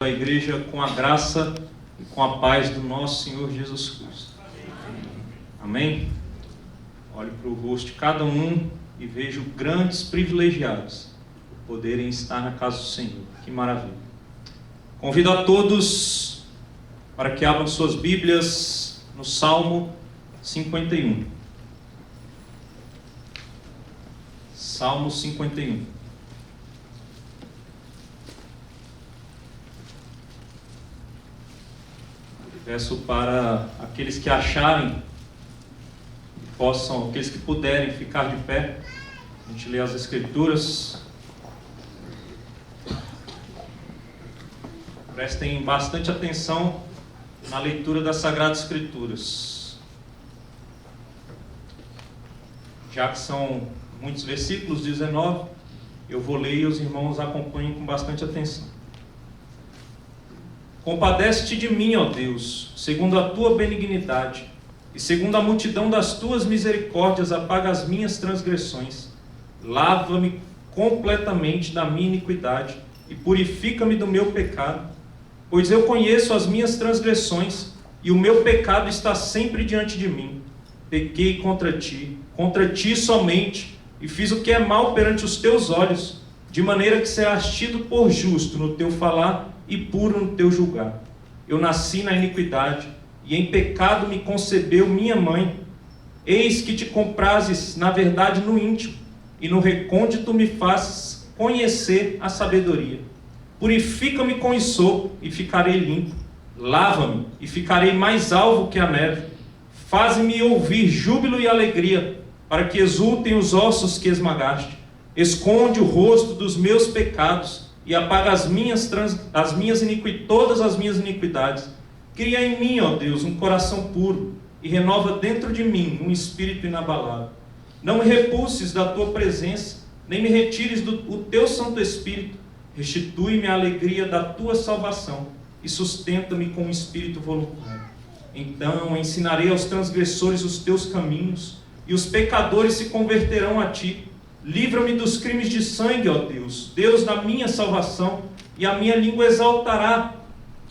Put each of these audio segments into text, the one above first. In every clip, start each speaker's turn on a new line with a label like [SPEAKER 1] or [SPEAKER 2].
[SPEAKER 1] A igreja com a graça e com a paz do nosso Senhor Jesus Cristo. Amém? Olhe para o rosto de cada um e vejo grandes privilegiados por poderem estar na casa do Senhor. Que maravilha! Convido a todos para que abram suas Bíblias no Salmo 51. Salmo 51. Peço para aqueles que acharem, aqueles que puderem ficar de pé, a gente lê as Escrituras. Prestem bastante atenção na leitura das Sagradas Escrituras. Já que são muitos versículos, 19, eu vou ler e os irmãos acompanhem com bastante atenção. Compadece-te de mim, ó Deus, segundo a tua benignidade, e segundo a multidão das tuas misericórdias, apaga as minhas transgressões. Lava-me completamente da minha iniquidade, e purifica-me do meu pecado. Pois eu conheço as minhas transgressões, e o meu pecado está sempre diante de mim. Pequei contra ti somente, e fiz o que é mal perante os teus olhos, de maneira que serás tido por justo no teu falar, e puro no teu julgar. Eu nasci na iniquidade, e em pecado me concebeu minha mãe. Eis que te comprazes, na verdade, no íntimo, e no recôndito me fazes conhecer a sabedoria. Purifica-me com hisopo, e ficarei limpo. Lava-me, e ficarei mais alvo que a neve. Faze-me ouvir júbilo e alegria, para que exultem os ossos que esmagaste. Esconde o rosto dos meus pecados, e apaga todas as minhas iniquidades. Cria em mim, ó Deus, um coração puro, e renova dentro de mim um espírito inabalável. Não me repulses da tua presença, nem me retires o teu Santo Espírito. Restitui-me a alegria da tua salvação, e sustenta-me com um espírito voluntário. Então ensinarei aos transgressores os teus caminhos, e os pecadores se converterão a ti. Livra-me dos crimes de sangue, ó Deus, Deus da minha salvação, e a minha língua exaltará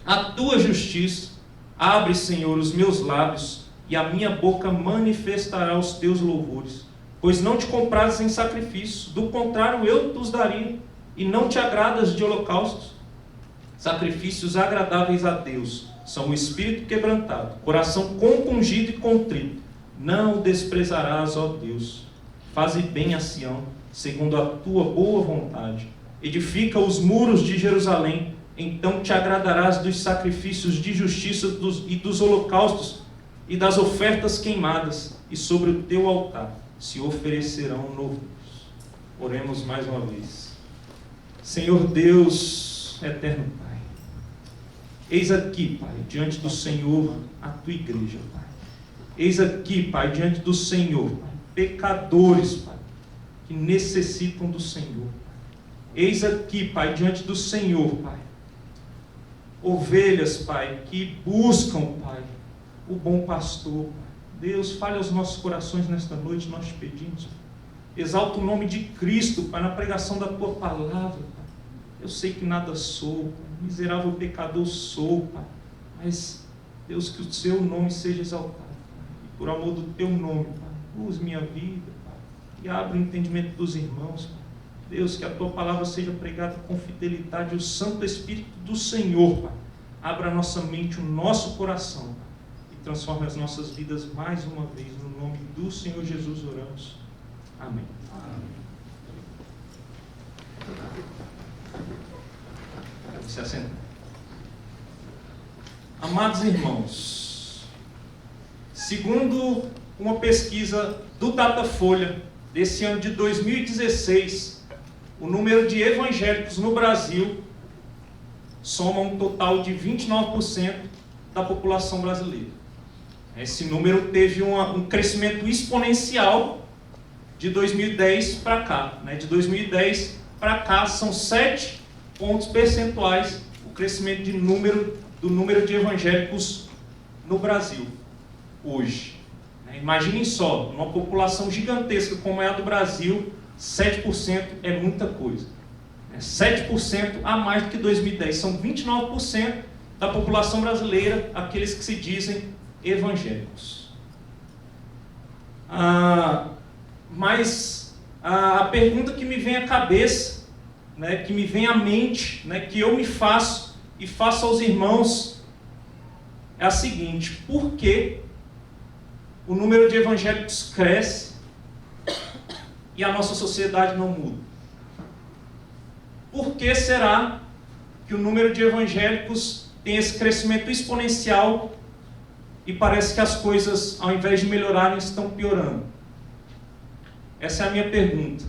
[SPEAKER 1] a tua justiça. Abre, Senhor, os meus lábios, e a minha boca manifestará os teus louvores. Pois não te comprazes em sacrifício, do contrário eu te daria, e não te agradas de holocaustos. Sacrifícios agradáveis a Deus são o espírito quebrantado, coração compungido e contrito. Não o desprezarás, ó Deus. Faze bem a Sião, segundo a tua boa vontade. Edifica os muros de Jerusalém, então te agradarás dos sacrifícios de justiça e dos holocaustos e das ofertas queimadas, e sobre o teu altar se oferecerão louvores. Oremos mais uma vez. Senhor Deus, eterno Pai, eis aqui, Pai, diante do Senhor, a tua igreja, Pai. Eis aqui, Pai, diante do Senhor, Pai, pecadores, Pai, que necessitam do Senhor. Eis aqui, Pai, diante do Senhor, Pai, ovelhas, Pai, que buscam, Pai, o bom pastor, Pai. Deus, fale aos nossos corações nesta noite, nós te pedimos. Exalta o nome de Cristo, Pai, na pregação da tua palavra, Pai. Eu sei que nada sou, Pai, miserável pecador sou, Pai, mas, Deus, que o seu nome seja exaltado, Pai. E por amor do teu nome, Pai, use minha vida, Pai, e abra o entendimento dos irmãos, Pai. Deus, que a tua palavra seja pregada com fidelidade, o Santo Espírito do Senhor, Pai, abra a nossa mente, o nosso coração, Pai, e transforme as nossas vidas mais uma vez. No nome do Senhor Jesus oramos. Amém. Amém. Se assentar. Amados irmãos, segundo uma pesquisa do Datafolha desse ano de 2016, o número de evangélicos no Brasil soma um total de 29% da população brasileira. Esse número teve um crescimento exponencial de 2010 para cá. De 2010 para cá são 7 pontos percentuais o crescimento do número de evangélicos no Brasil hoje. Imaginem só, uma população gigantesca como é a do Brasil, 7% é muita coisa. 7% a mais do que 2010. São 29% da população brasileira aqueles que se dizem evangélicos. Mas a pergunta que me vem à cabeça, né, que me vem à mente, né, que eu me faço e faço aos irmãos, é a seguinte: por que o número de evangélicos cresce e a nossa sociedade não muda? Por que será que o número de evangélicos tem esse crescimento exponencial e parece que as coisas, ao invés de melhorarem, estão piorando? Essa é a minha pergunta,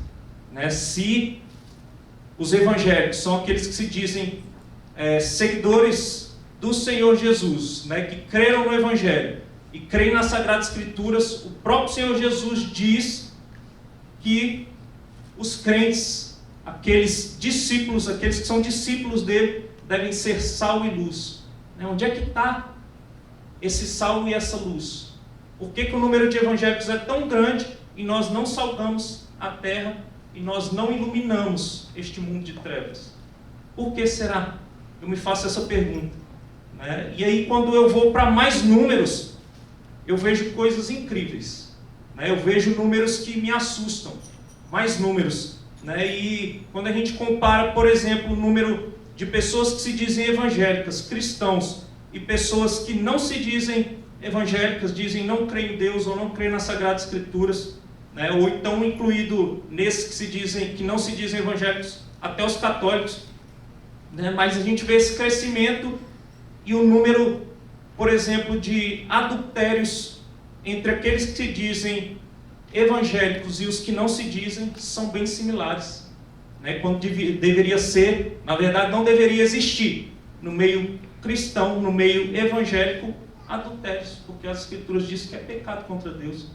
[SPEAKER 1] né? Se os evangélicos são aqueles que se dizem seguidores do Senhor Jesus, né, que creram no Evangelho e creem nas Sagradas Escrituras, o próprio Senhor Jesus diz que os crentes, aqueles discípulos, aqueles que são discípulos dele, devem ser sal e luz. Onde é que está esse sal e essa luz? Por que o número de evangélicos é tão grande e nós não salgamos a terra e nós não iluminamos este mundo de trevas? Por que será? Eu me faço essa pergunta, né? E aí, quando eu vou para mais números, eu vejo coisas incríveis, né? Eu vejo números que me assustam, mais números, né? E quando a gente compara, por exemplo, o número de pessoas que se dizem evangélicas, cristãos, e pessoas que não se dizem evangélicas, dizem não creem em Deus ou não creem nas Sagradas Escrituras, né? Ou então incluído nesses que se dizem, que não se dizem evangélicos, até os católicos, né? Mas a gente vê esse crescimento e o número, por exemplo, de adultérios entre aqueles que se dizem evangélicos e os que não se dizem são bem similares, né? Quando deveria ser, na verdade não deveria existir no meio cristão, no meio evangélico, adultérios, porque as Escrituras dizem que é pecado contra Deus.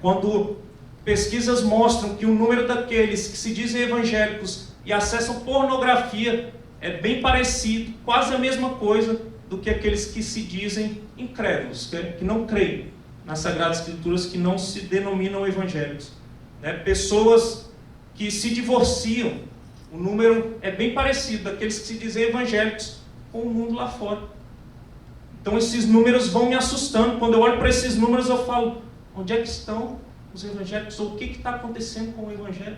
[SPEAKER 1] Quando pesquisas mostram que o número daqueles que se dizem evangélicos e acessam pornografia é bem parecido, quase a mesma coisa do que aqueles que se dizem incrédulos, que não creem nas Sagradas Escrituras, que não se denominam evangélicos. Pessoas que se divorciam, o número é bem parecido daqueles que se dizem evangélicos com o mundo lá fora. Então esses números vão me assustando. Quando eu olho para esses números eu falo, onde é que estão os evangélicos? Ou o que está acontecendo com o evangelho?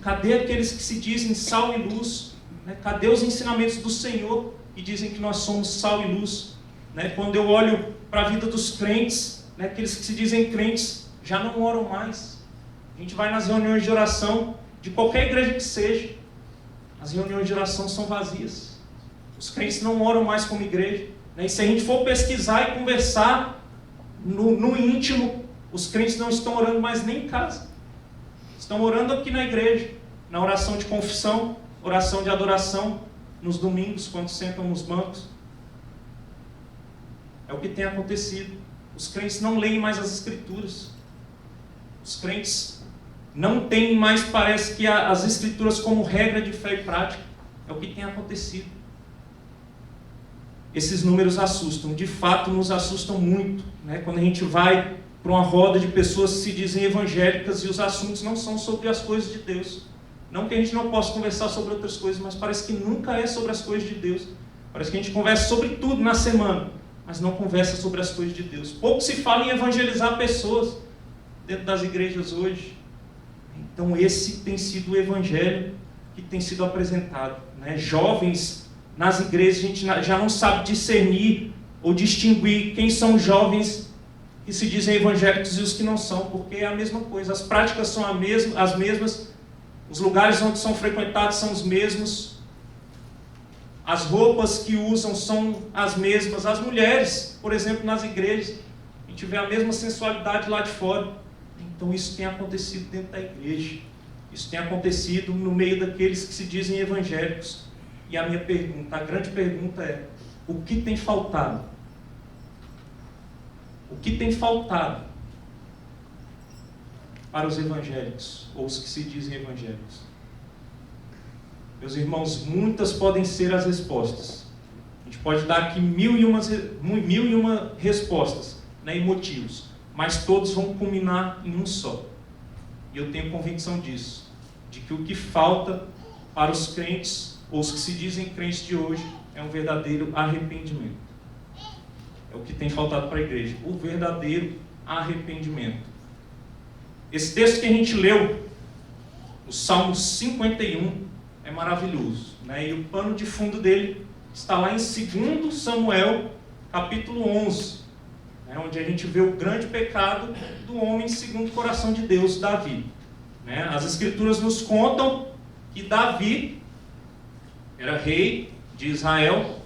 [SPEAKER 1] Cadê aqueles que se dizem sal e luz? Cadê os ensinamentos do Senhor que dizem que nós somos sal e luz? Quando eu olho para a vida dos crentes, aqueles que se dizem crentes já não oram mais. A gente vai nas reuniões de oração de qualquer igreja que seja, as reuniões de oração são vazias. Os crentes não oram mais como igreja. E se a gente for pesquisar e conversar no íntimo, os crentes não estão orando mais nem em casa. Estão orando aqui na igreja, na oração de confissão, oração de adoração, nos domingos, quando sentam nos bancos. É o que tem acontecido. Os crentes não leem mais as Escrituras. Os crentes não têm mais, parece que as Escrituras como regra de fé e prática. É o que tem acontecido. Esses números assustam, de fato nos assustam muito, quando a gente vai para uma roda de pessoas que se dizem evangélicas e os assuntos não são sobre as coisas de Deus. Não que a gente não possa conversar sobre outras coisas, mas parece que nunca é sobre as coisas de Deus. Parece que a gente conversa sobre tudo na semana, mas não conversa sobre as coisas de Deus. Pouco se fala em evangelizar pessoas dentro das igrejas hoje. Então esse tem sido o evangelho que tem sido apresentado. Jovens nas igrejas, a gente já não sabe discernir ou distinguir quem são jovens que se dizem evangélicos e os que não são, porque é a mesma coisa, as práticas são as mesmas, os lugares onde são frequentados são os mesmos, as roupas que usam são as mesmas, as mulheres, por exemplo, nas igrejas, a gente vê a mesma sensualidade lá de fora. Então isso tem acontecido dentro da igreja, isso tem acontecido no meio daqueles que se dizem evangélicos. E a minha pergunta, a grande pergunta é, o que tem faltado? O que tem faltado para os evangélicos, ou os que se dizem evangélicos? Meus irmãos, muitas podem ser as respostas. A gente pode dar aqui mil e uma respostas, e motivos, mas todos vão culminar em um só. E eu tenho convicção disso, de que o que falta para os crentes, ou os que se dizem crentes de hoje, é um verdadeiro arrependimento. É o que tem faltado para a igreja, o verdadeiro arrependimento. Esse texto que a gente leu, o Salmo 51, é maravilhoso, né? E o pano de fundo dele está lá em 2 Samuel, capítulo 11, né? Onde a gente vê o grande pecado do homem segundo o coração de Deus, Davi. Né? As Escrituras nos contam que Davi era rei de Israel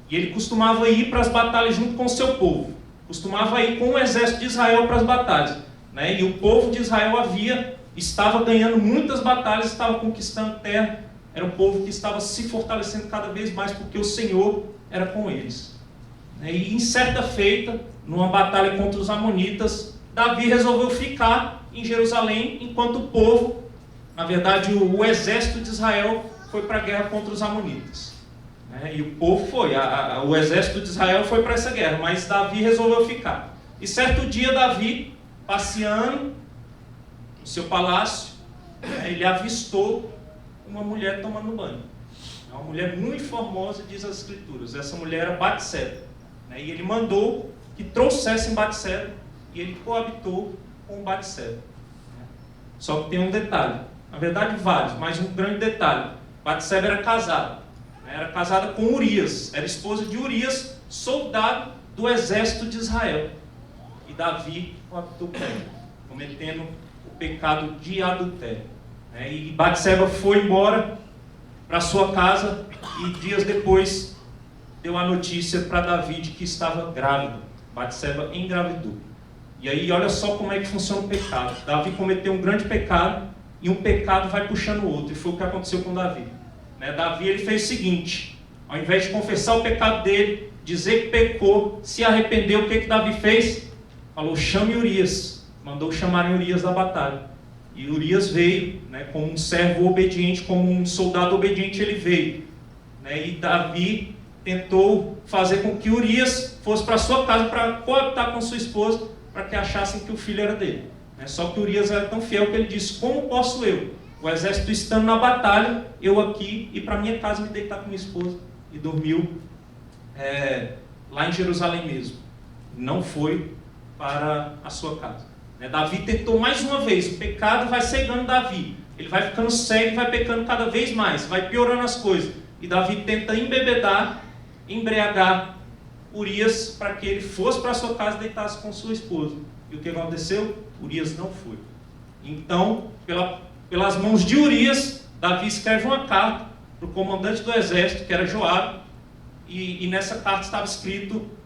[SPEAKER 1] e ele costumava ir para as batalhas junto com o seu povo. Costumava ir com o exército de Israel para as batalhas. Né? E o povo de Israel estava ganhando muitas batalhas, estava conquistando terra. Era um povo que estava se fortalecendo cada vez mais porque o Senhor era com eles. E em certa feita, numa batalha contra os amonitas, Davi resolveu ficar em Jerusalém enquanto o povo, na verdade o exército de Israel, foi para a guerra contra os amonitas. E o povo foi, o exército de Israel foi para essa guerra, mas Davi resolveu ficar. E certo dia Davi, passeando no seu palácio, ele avistou uma mulher tomando banho. Uma mulher muito formosa, diz as Escrituras. Essa mulher era Batseba. E ele mandou que trouxessem Batseba e ele coabitou com Batseba. Só que tem um detalhe, na verdade vários, mas um grande detalhe. Batseba era casada. Era casada com Urias, era esposa de Urias, soldado do exército de Israel. E Davi coabitou com ela, cometendo o pecado de adultério. E Batseba foi embora para sua casa e dias depois deu a notícia para Davi de que estava grávida. Batseba engravidou. E aí olha só como é que funciona o pecado. Davi cometeu um grande pecado e um pecado vai puxando o outro. E foi o que aconteceu com Davi. Davi ele fez o seguinte: ao invés de confessar o pecado dele, dizer que pecou, se arrependeu, o que Davi fez? Falou: chame Urias. Mandou chamarem Urias da batalha. E Urias veio, como um servo obediente, como um soldado obediente ele veio. E Davi tentou fazer com que Urias fosse para sua casa para coabitar com sua esposa, para que achassem que o filho era dele. Só que Urias era tão fiel que ele disse: como posso eu, o exército estando na batalha, eu aqui, ir para minha casa me deitar com minha esposa? E dormiu lá em Jerusalém mesmo. Não foi para a sua casa. Davi tentou mais uma vez, o pecado vai cegando Davi, ele vai ficando cego e vai pecando cada vez mais, vai piorando as coisas, e Davi tenta embriagar Urias para que ele fosse para sua casa e deitasse com sua esposa. E o que aconteceu? Urias não foi. Então, pelas mãos de Urias, Davi escreve uma carta para o comandante do exército, que era Joabe, e nessa carta estava escrito,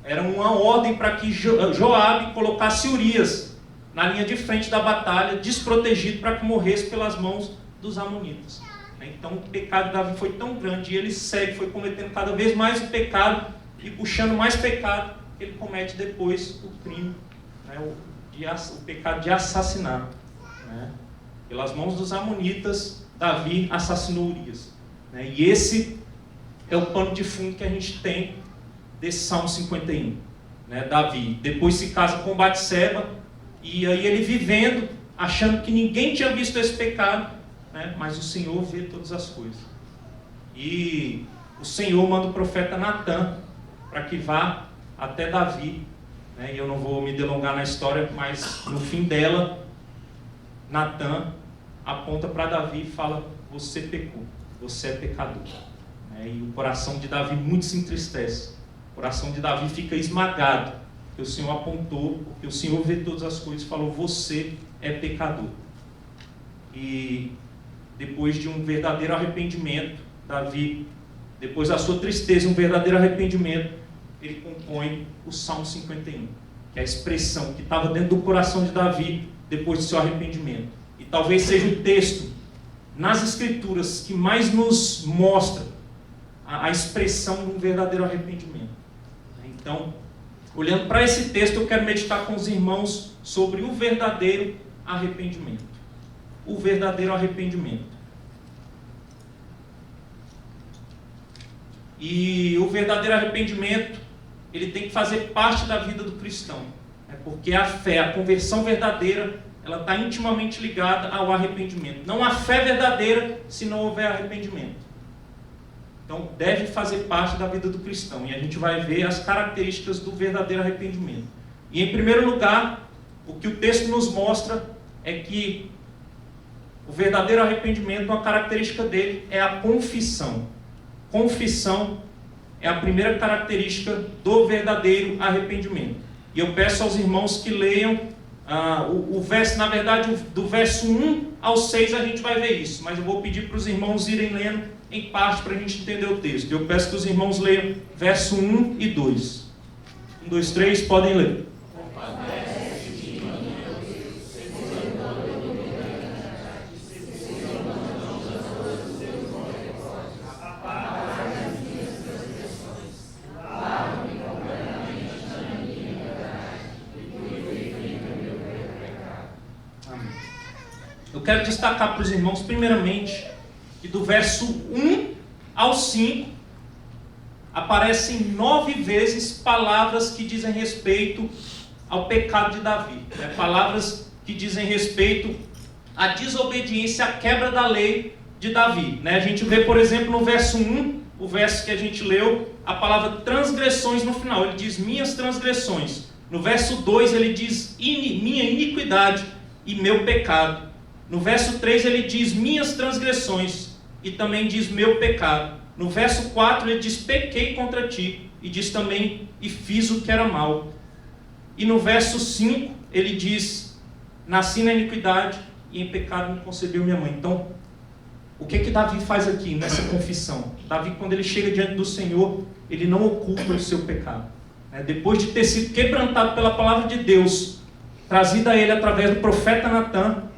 [SPEAKER 1] era uma ordem para que Joabe colocasse Urias na linha de frente da batalha, desprotegido, para que morresse pelas mãos dos amonitas. Então o pecado de Davi foi tão grande, e ele foi cometendo cada vez mais o pecado, e puxando mais pecado, ele comete depois o crime, o pecado de assassinato. Pelas mãos dos amonitas, Davi assassinou Urias. E esse é o pano de fundo que a gente tem desse Salmo 51. Davi depois se casa com Batseba, e aí ele vivendo, achando que ninguém tinha visto esse pecado, mas o Senhor vê todas as coisas. E o Senhor manda o profeta Natan para que vá até Davi, e eu não vou me delongar na história, mas no fim dela, Natan aponta para Davi e fala: você pecou, você é pecador. E o coração de Davi muito se entristece. O coração de Davi fica esmagado, porque o Senhor apontou, porque o Senhor vê todas as coisas e falou: você é pecador. E depois de um verdadeiro arrependimento, Davi, depois da sua tristeza, um verdadeiro arrependimento, ele compõe o Salmo 51, que é a expressão que estava dentro do coração de Davi depois do seu arrependimento. E talvez seja o texto nas Escrituras que mais nos mostra a expressão de um verdadeiro arrependimento. Então, olhando para esse texto, eu quero meditar com os irmãos sobre o verdadeiro arrependimento. O verdadeiro arrependimento. E o verdadeiro arrependimento, ele tem que fazer parte da vida do cristão. Porque a fé, a conversão verdadeira, ela está intimamente ligada ao arrependimento. Não há fé verdadeira se não houver arrependimento. Então, deve fazer parte da vida do cristão. E a gente vai ver as características do verdadeiro arrependimento. E, em primeiro lugar, o que o texto nos mostra é que o verdadeiro arrependimento, uma característica dele é a confissão. Confissão é a primeira característica do verdadeiro arrependimento. E eu peço aos irmãos que leiam o verso, na verdade, do verso 1 ao 6 a gente vai ver isso, mas eu vou pedir para os irmãos irem lendo em parte para a gente entender o texto. Eu peço que os irmãos leiam verso 1 e 2. 1, 2, 3, podem ler. Eu quero destacar para os irmãos, primeiramente, que do verso 1 ao 5, aparecem 9 vezes palavras que dizem respeito ao pecado de Davi. Palavras que dizem respeito à desobediência, à quebra da lei de Davi. A gente vê, por exemplo, no verso 1, o verso que a gente leu, a palavra transgressões no final. Ele diz, minhas transgressões. No verso 2, ele diz, minha iniquidade e meu pecado. No verso 3 ele diz, minhas transgressões, e também diz, meu pecado. No verso 4 ele diz, pequei contra ti, e diz também, e fiz o que era mal. E no verso 5 ele diz, nasci na iniquidade, e em pecado me concebeu minha mãe. Então, o que Davi faz aqui nessa confissão? Davi, quando ele chega diante do Senhor, ele não oculta o seu pecado. Depois de ter sido quebrantado pela palavra de Deus, trazida a ele através do profeta Natã,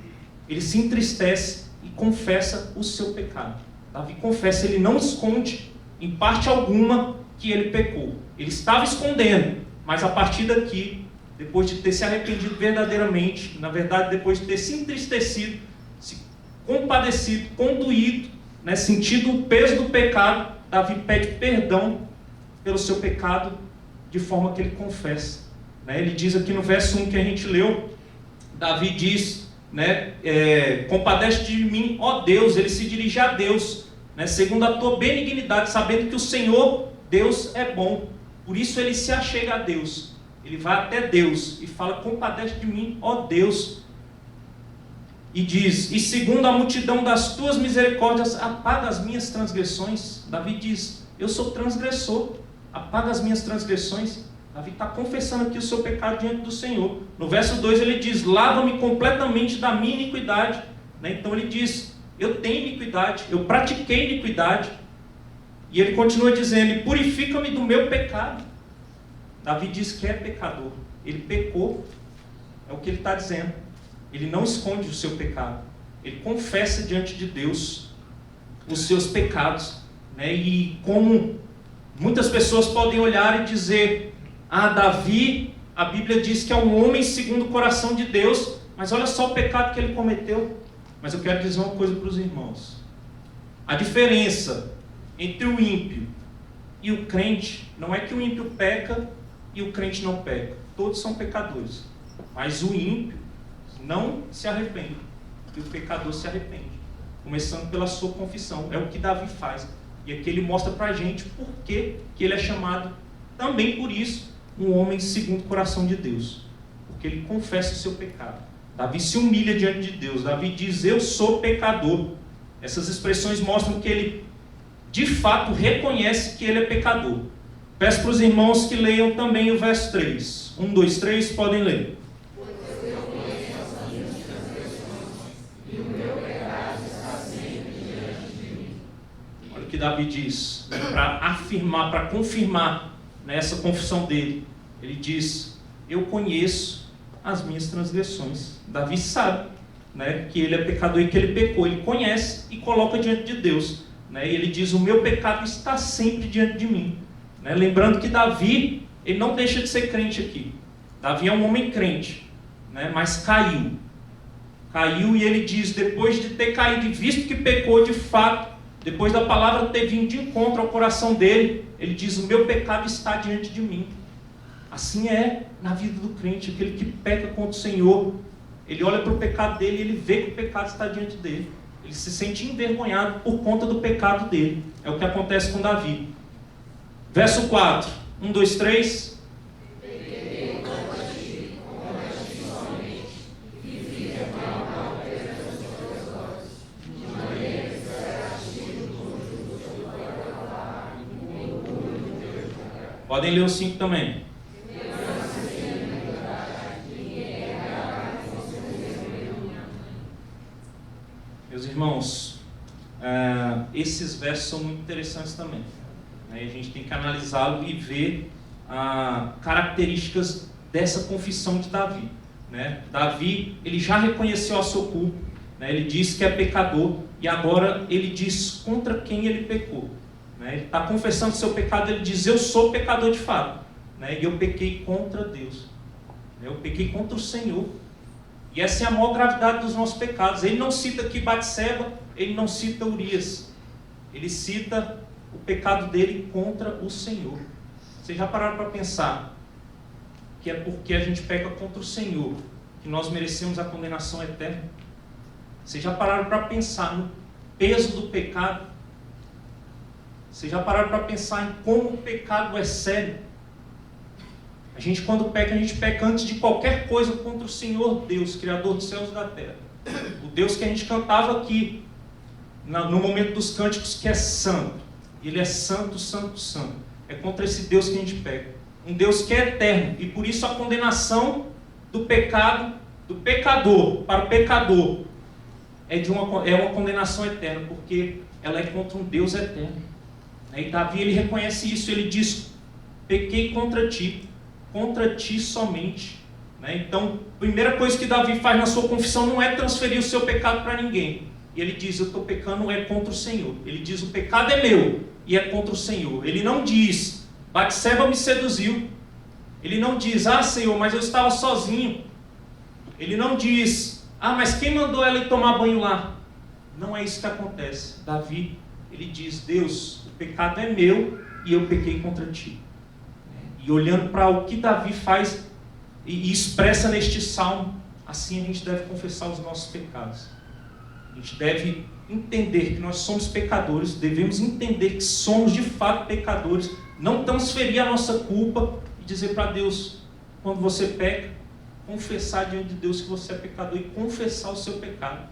[SPEAKER 1] ele se entristece e confessa o seu pecado. Davi confessa, ele não esconde em parte alguma que ele pecou. Ele estava escondendo, mas a partir daqui, depois de ter se arrependido verdadeiramente, na verdade, depois de ter se entristecido, se compadecido, condoído, sentido o peso do pecado, Davi pede perdão pelo seu pecado, de forma que ele confessa. Ele diz aqui no verso 1 que a gente leu, Davi diz, compadece de mim, ó Deus. Ele se dirige a Deus, segundo a tua benignidade, sabendo que o Senhor, Deus, é bom. Por isso ele se achega a Deus. Ele vai até Deus e fala, compadece de mim, ó Deus. E diz, e segundo a multidão das tuas misericórdias, apaga as minhas transgressões. Davi diz, eu sou transgressor, apaga as minhas transgressões. Davi está confessando aqui o seu pecado diante do Senhor. No verso 2 ele diz, lava-me completamente da minha iniquidade. Então ele diz, eu tenho iniquidade, eu pratiquei iniquidade. E ele continua dizendo, purifica-me do meu pecado. Davi diz que é pecador. Ele pecou, é o que ele está dizendo. Ele não esconde o seu pecado. Ele confessa diante de Deus os seus pecados. E como muitas pessoas podem olhar e dizer, Davi, a Bíblia diz que é um homem segundo o coração de Deus, mas olha só o pecado que ele cometeu. Mas eu quero dizer uma coisa para os irmãos. A diferença entre o ímpio e o crente, não é que o ímpio peca e o crente não peca. Todos são pecadores. Mas o ímpio não se arrepende, e o pecador se arrepende. Começando pela sua confissão. É o que Davi faz. E aqui ele mostra para a gente por que ele é chamado, também por isso, um homem segundo o coração de Deus. Porque ele confessa o seu pecado. Davi se humilha diante de Deus. Davi diz, eu sou pecador. Essas expressões mostram que ele, de fato, reconhece que ele é pecador. Peço para os irmãos que leiam também o verso 3. 1, 2, 3, podem ler. Olha o que Davi diz, para afirmar, para confirmar nessa confissão dele. Ele diz, eu conheço as minhas transgressões. Davi sabe que ele é pecador e que ele pecou. Ele conhece e coloca diante de Deus. E ele diz, o meu pecado está sempre diante de mim. Lembrando que Davi, ele não deixa de ser crente aqui. Davi é um homem crente, mas caiu. Caiu e ele diz, depois de ter caído e visto que pecou de fato, depois da palavra ter vindo de encontro ao coração dele, ele diz, o meu pecado está diante de mim. Assim é na vida do crente, aquele que peca contra o Senhor, ele olha para o pecado dele e ele vê que o pecado está diante dele. Ele se sente envergonhado por conta do pecado dele. É o que acontece com Davi. Verso 4. 1, 2, 3. Podem ler o 5 também. Meus irmãos, esses versos são muito interessantes também. A gente tem que analisá-lo e ver características dessa confissão de Davi. Davi, ele já reconheceu a sua culpa, ele disse que é pecador e agora ele diz contra quem ele pecou. Ele está confessando o seu pecado, ele diz: eu sou pecador de fato, e eu pequei contra Deus, eu pequei contra o Senhor. E essa é a maior gravidade dos nossos pecados. Ele não cita aqui Batseba, ele não cita Urias, ele cita o pecado dele contra o Senhor. Vocês já pararam para pensar que é porque a gente peca contra o Senhor que nós merecemos a condenação eterna? Vocês já pararam para pensar no peso do pecado? Vocês já pararam para pensar em como o pecado é sério? A gente, quando peca, a gente peca antes de qualquer coisa contra o Senhor Deus, Criador dos céus e da terra. O Deus que a gente cantava aqui, no momento dos cânticos, que é santo. Ele é santo, santo, santo. É contra esse Deus que a gente peca. Um Deus que é eterno. E por isso a condenação do pecado, do pecador para o pecador, é uma condenação eterna, porque ela é contra um Deus eterno. E Davi, ele reconhece isso, ele diz: pequei contra ti somente. Então, a primeira coisa que Davi faz na sua confissão não é transferir o seu pecado para ninguém. E ele diz: eu estou pecando contra o Senhor. Ele diz: o pecado é meu e é contra o Senhor. Ele não diz: Batseba me seduziu. Ele não diz: Senhor, mas eu estava sozinho. Ele não diz: mas quem mandou ela ir tomar banho lá? Não é isso que acontece. Davi, ele diz: Deus, o pecado é meu e eu pequei contra ti. E olhando para o que Davi faz e expressa neste salmo, assim a gente deve confessar os nossos pecados. A gente deve entender que nós somos pecadores, devemos entender que somos de fato pecadores, não transferir a nossa culpa e dizer para Deus, quando você peca, confessar diante de Deus que você é pecador e confessar o seu pecado.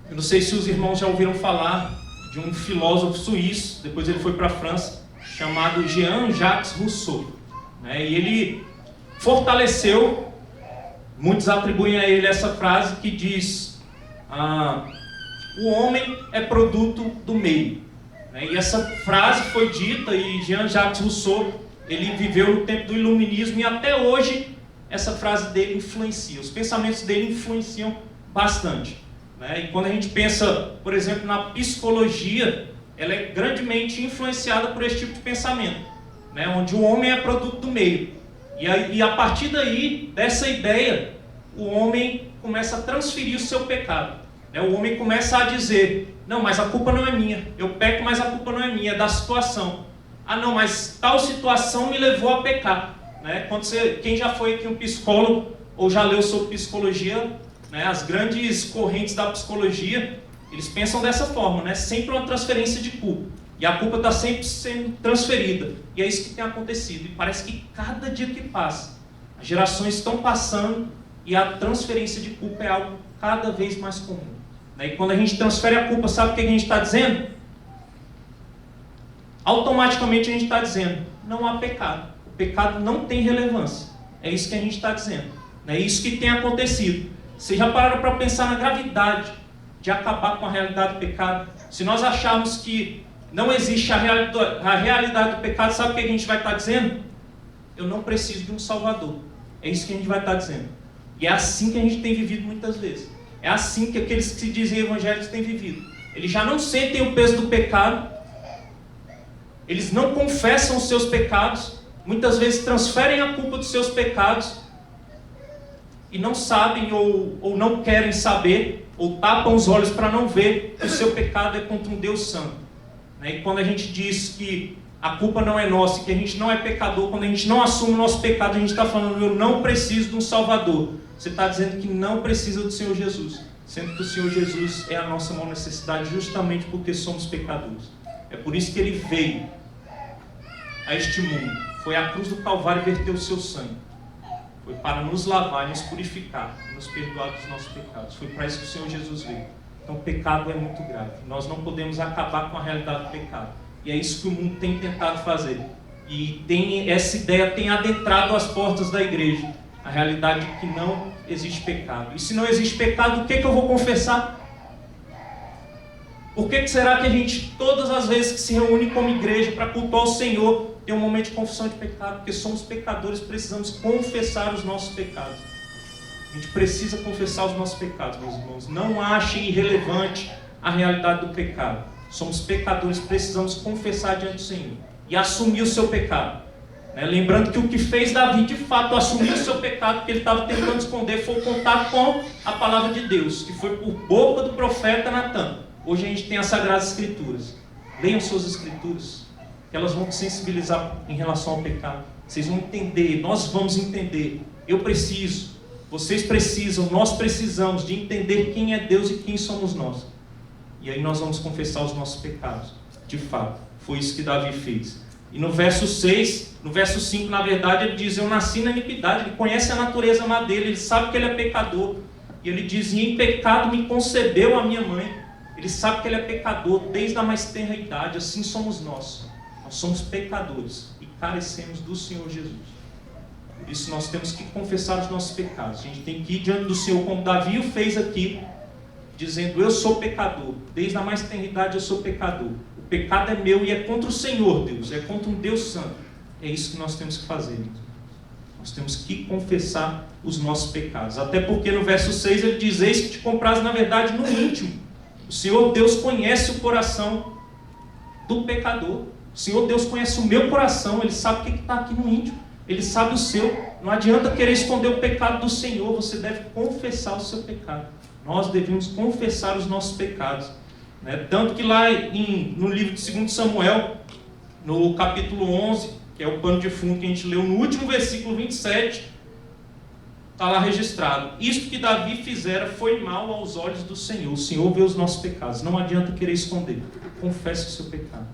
[SPEAKER 1] Eu não sei se os irmãos já ouviram falar de um filósofo suíço, depois ele foi para a França, chamado Jean-Jacques Rousseau. E ele fortaleceu, muitos atribuem a ele essa frase que diz: o homem é produto do meio. E essa frase foi dita, e Jean-Jacques Rousseau, ele viveu no tempo do iluminismo, e até hoje essa frase dele influencia, os pensamentos dele influenciam bastante. E quando a gente pensa, por exemplo, na psicologia, ela é grandemente influenciada por esse tipo de pensamento, onde o homem é produto do meio. E a partir daí, dessa ideia, o homem começa a transferir o seu pecado. O homem começa a dizer: não, mas a culpa não é minha. Eu peco, mas a culpa não é minha, é da situação. Não, mas tal situação me levou a pecar. Quem já foi aqui um psicólogo ou já leu sobre psicologia, as grandes correntes da psicologia, eles pensam dessa forma, sempre uma transferência de culpa. E a culpa está sempre sendo transferida. E é isso que tem acontecido. E parece que cada dia que passa, as gerações estão passando e a transferência de culpa é algo cada vez mais comum. E quando a gente transfere a culpa, sabe o que a gente está dizendo? Automaticamente a gente está dizendo: não há pecado. O pecado não tem relevância. É isso que a gente está dizendo. É isso que tem acontecido. Vocês já pararam para pensar na gravidade de acabar com a realidade do pecado? Se nós acharmos que não existe a realidade do pecado, sabe o que a gente vai estar dizendo? Eu não preciso de um Salvador. É isso que a gente vai estar dizendo. E é assim que a gente tem vivido muitas vezes. É assim que aqueles que se dizem evangélicos têm vivido. Eles já não sentem o peso do pecado, eles não confessam os seus pecados, muitas vezes transferem a culpa dos seus pecados e não sabem ou não querem saber, ou tapam os olhos para não ver que o seu pecado é contra um Deus santo. E quando a gente diz que a culpa não é nossa, que a gente não é pecador, quando a gente não assume o nosso pecado, a gente está falando, eu não preciso de um Salvador. Você está dizendo que não precisa do Senhor Jesus, sendo que o Senhor Jesus é a nossa maior necessidade, justamente porque somos pecadores. É por isso que Ele veio a este mundo, foi à cruz do Calvário e verteu o seu sangue. Foi para nos lavar, nos purificar, nos perdoar dos nossos pecados. Foi para isso que o Senhor Jesus veio. Então o pecado é muito grave. Nós não podemos acabar com a realidade do pecado. E é isso que o mundo tem tentado fazer. E essa ideia tem adentrado as portas da igreja. A realidade é que não existe pecado. E se não existe pecado, o que eu vou confessar? Por que será que a gente, todas as vezes que se reúne como igreja para cultuar o Senhor, tem um momento de confissão de pecado? Porque somos pecadores, precisamos confessar os nossos pecados. A gente precisa confessar os nossos pecados, meus irmãos. Não achem irrelevante a realidade do pecado. Somos pecadores, precisamos confessar diante do Senhor e assumir o seu pecado. Lembrando que o que fez Davi, de fato, assumir o seu pecado, que ele estava tentando esconder, foi o contato com a palavra de Deus, que foi por boca do profeta Natan. Hoje a gente tem as Sagradas Escrituras. Leiam suas Escrituras, que elas vão te sensibilizar em relação ao pecado. Vocês vão entender, nós vamos entender. Eu preciso, vocês precisam, nós precisamos de entender quem é Deus e quem somos nós. E aí nós vamos confessar os nossos pecados. De fato, foi isso que Davi fez. E no verso 6, no verso 5, na verdade, ele diz, eu nasci na iniquidade. Ele conhece a natureza má dele, ele sabe que ele é pecador. E ele diz, e em pecado me concebeu a minha mãe. Ele sabe que ele é pecador desde a mais tenra idade. Assim somos nós. Nós somos pecadores e carecemos do Senhor Jesus. Por isso nós temos que confessar os nossos pecados. A gente tem que ir diante do Senhor, como Davi o fez aqui, dizendo, eu sou pecador, desde a mais tenra idade eu sou pecador. O pecado é meu e é contra o Senhor, Deus, é contra um Deus santo. É isso que nós temos que fazer. Nós temos que confessar os nossos pecados. Até porque no verso 6 ele diz, eis que te compraz na verdade no íntimo. O Senhor Deus conhece o coração do pecador. O Senhor Deus conhece o meu coração, Ele sabe o que está aqui no íntimo. Ele sabe o seu. Não adianta querer esconder o pecado do Senhor, você deve confessar o seu pecado. Nós devemos confessar os nossos pecados. Tanto que lá no livro de 2 Samuel, no capítulo 11, que é o pano de fundo que a gente leu no último versículo 27, está lá registrado. Isto que Davi fizera foi mal aos olhos do Senhor. O Senhor vê os nossos pecados. Não adianta querer esconder. Confesse o seu pecado.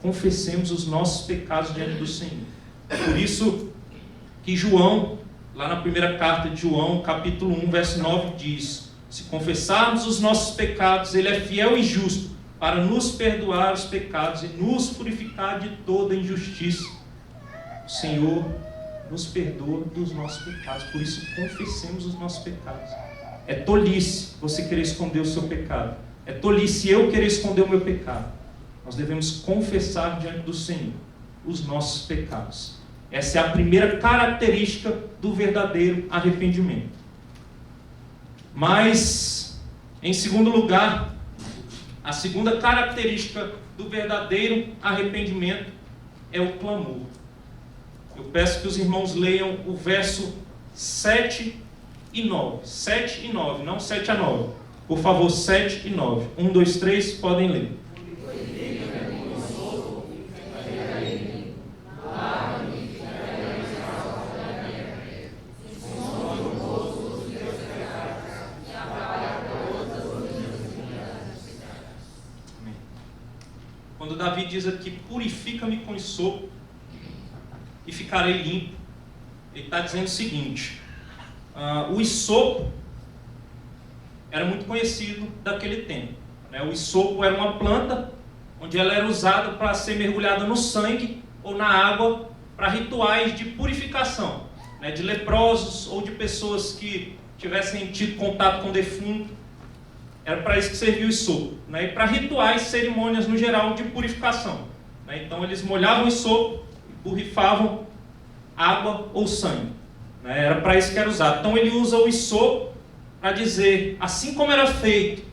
[SPEAKER 1] Confessemos os nossos pecados diante do Senhor. É por isso que João, lá na primeira carta de João, capítulo 1, verso 9, diz, se confessarmos os nossos pecados, Ele é fiel e justo para nos perdoar os pecados e nos purificar de toda injustiça. O Senhor nos perdoa dos nossos pecados, por isso confessemos os nossos pecados. É tolice você querer esconder o seu pecado. É tolice eu querer esconder o meu pecado. Nós devemos confessar diante do Senhor os nossos pecados. Essa é a primeira característica do verdadeiro arrependimento. Mas, em segundo lugar, a segunda característica do verdadeiro arrependimento é o clamor. Eu peço que os irmãos leiam o verso 7 e 9. 7 e 9, não 7 a 9. Por favor, 7 e 9. 1, 2, 3, podem ler. Quando Davi diz aqui, purifica-me com hisopo e ficarei limpo, ele está dizendo o seguinte, o hisopo era muito conhecido daquele tempo. O hisopo era uma planta onde ela era usada para ser mergulhada no sangue ou na água para rituais de purificação, de leprosos ou de pessoas que tivessem tido contato com defunto. Era para isso que servia o hisopo, e para rituais, cerimônias no geral de purificação. Então eles molhavam o hisopo e borrifavam água ou sangue. Era para isso que era usado. Então ele usa o hisopo para dizer, assim como era feito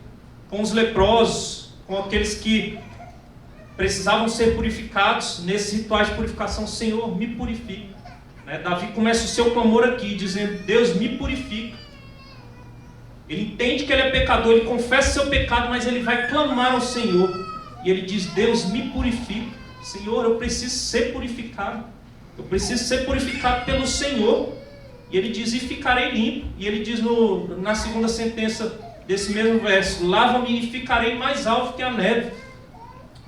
[SPEAKER 1] com os leprosos, com aqueles que precisavam ser purificados, nesses rituais de purificação, Senhor, me purifica. Davi começa o seu clamor aqui, dizendo, Deus, me purifica. Ele entende que ele é pecador, ele confessa seu pecado, mas ele vai clamar ao Senhor. E ele diz, Deus, me purifica. Senhor, eu preciso ser purificado. Eu preciso ser purificado pelo Senhor. E ele diz, e ficarei limpo. E ele diz na segunda sentença desse mesmo verso, lava-me e ficarei mais alto que a neve.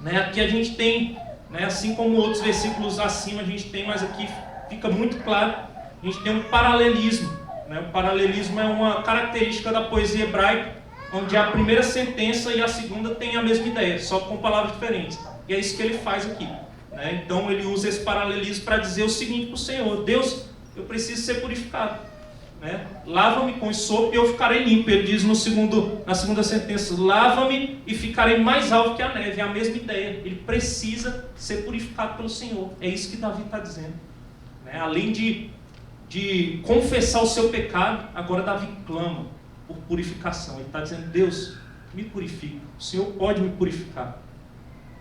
[SPEAKER 1] Né? Aqui a gente tem, né, assim como outros versículos acima a gente tem, mas aqui fica muito claro, a gente tem um paralelismo. Né? O paralelismo é uma característica da poesia hebraica, onde a primeira sentença e a segunda têm a mesma ideia, só com palavras diferentes. E é isso que ele faz aqui. Né? Então ele usa esse paralelismo para dizer o seguinte para o Senhor: Deus, eu preciso ser purificado. Né? Lava-me com sopo e eu ficarei limpo. Ele diz na segunda sentença, lava-me e ficarei mais alto que a neve. É a mesma ideia. Ele precisa ser purificado pelo Senhor. É isso que Davi está dizendo. Né? Além de confessar o seu pecado, agora Davi clama por purificação. Ele está dizendo, Deus, me purifica. O Senhor pode me purificar.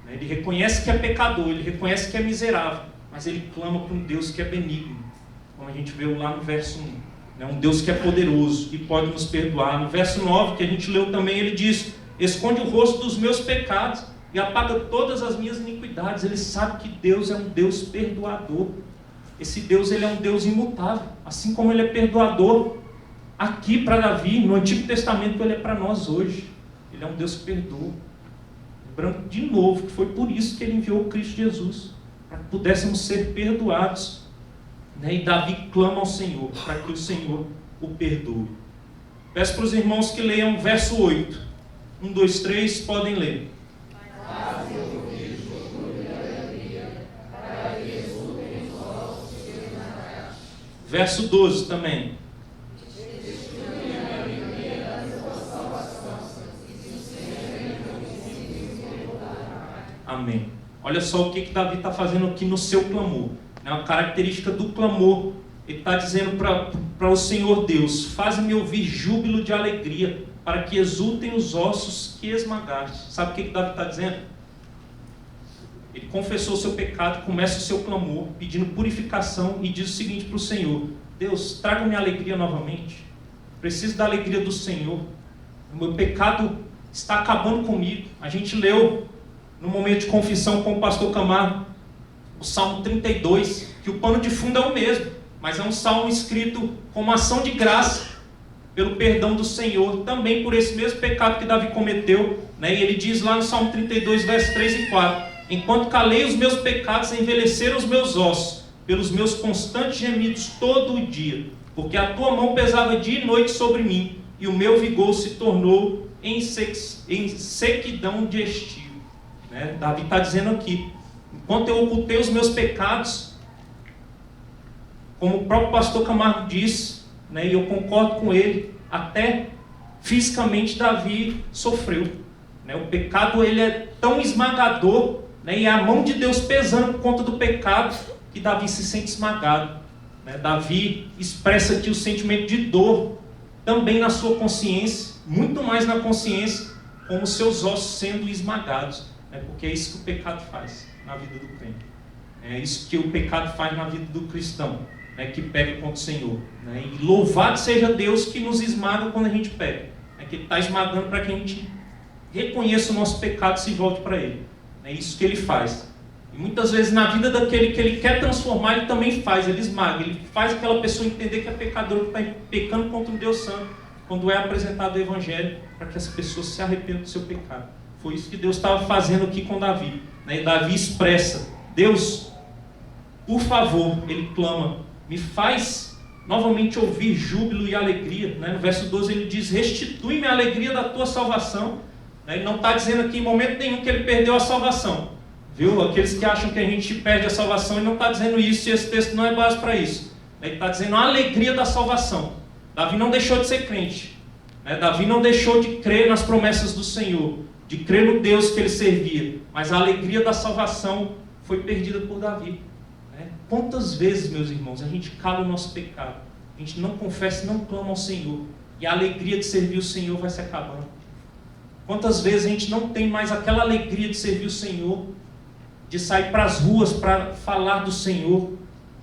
[SPEAKER 1] Né? Ele reconhece que é pecador, ele reconhece que é miserável, mas ele clama para um Deus que é benigno, como a gente vê lá no verso 1. Um Deus que é poderoso e pode nos perdoar. No verso 9, que a gente leu também, ele diz, esconde o rosto dos meus pecados e apaga todas as minhas iniquidades. Ele sabe que Deus é um Deus perdoador. Esse Deus, ele é um Deus imutável. Assim como ele é perdoador aqui para Davi, no Antigo Testamento, ele é para nós hoje. Ele é um Deus que perdoa. Lembrando de novo que foi por isso que ele enviou Cristo Jesus, para que pudéssemos ser perdoados. E Davi clama ao Senhor, para que o Senhor o perdoe. Peço para os irmãos que leiam o verso 8. 1, 2, 3, podem ler. Verso 12 também. Amém. Olha só o que Davi está fazendo aqui no seu clamor. É uma característica do clamor. Ele está dizendo para o Senhor Deus, faz-me ouvir júbilo de alegria, para que exultem os ossos que esmagaste. Sabe o que Davi está dizendo? Ele confessou o seu pecado, começa o seu clamor, pedindo purificação, e diz o seguinte para o Senhor: Deus, traga-me alegria novamente. Preciso da alegria do Senhor. O meu pecado está acabando comigo. A gente leu no momento de confissão com o pastor Camargo o Salmo 32, que o pano de fundo é o mesmo, mas é um salmo escrito como ação de graça pelo perdão do Senhor, também por esse mesmo pecado que Davi cometeu. Né? E ele diz lá no Salmo 32, versos 3 e 4: enquanto calei os meus pecados, envelheceram os meus ossos, pelos meus constantes gemidos todo o dia, porque a tua mão pesava dia e noite sobre mim, e o meu vigor se tornou em sequidão de estio. Né? Davi está dizendo aqui, enquanto eu ocultei os meus pecados, como o próprio pastor Camargo disse, né, e eu concordo com ele, até fisicamente Davi sofreu. Né? O pecado, ele é tão esmagador, né, e é a mão de Deus pesando por conta do pecado, que Davi se sente esmagado. Né? Davi expressa aqui o sentimento de dor, também na sua consciência, muito mais na consciência, como os seus ossos sendo esmagados. Né? Porque é isso que o pecado faz na vida do crente. É isso que o pecado faz na vida do cristão, né, que peca contra o Senhor. Né? E louvado seja Deus que nos esmaga quando a gente peca. Né? Que Ele está esmagando para que a gente reconheça o nosso pecado e se volte para Ele. É isso que Ele faz. E muitas vezes na vida daquele que Ele quer transformar, Ele também faz, Ele esmaga. Ele faz aquela pessoa entender que é pecador, que está pecando contra um Deus santo, quando é apresentado o Evangelho, para que essa pessoa se arrependa do seu pecado. Foi isso que Deus estava fazendo aqui com Davi. Né? E Davi expressa, Deus, por favor, ele clama, me faz novamente ouvir júbilo e alegria. Né? No verso 12 ele diz, restitui-me a alegria da tua salvação. Né? Ele não está dizendo aqui em momento nenhum que ele perdeu a salvação. Viu? Aqueles que acham que a gente perde a salvação, ele não está dizendo isso, e esse texto não é base para isso. Ele está dizendo a alegria da salvação. Davi não deixou de ser crente. Né? Davi não deixou de crer nas promessas do Senhor, de crer no Deus que ele servia, mas a alegria da salvação foi perdida por Davi. Né? Quantas vezes, meus irmãos, a gente cala o nosso pecado, a gente não confessa e não clama ao Senhor, e a alegria de servir o Senhor vai se acabando. Quantas vezes a gente não tem mais aquela alegria de servir o Senhor, de sair para as ruas para falar do Senhor,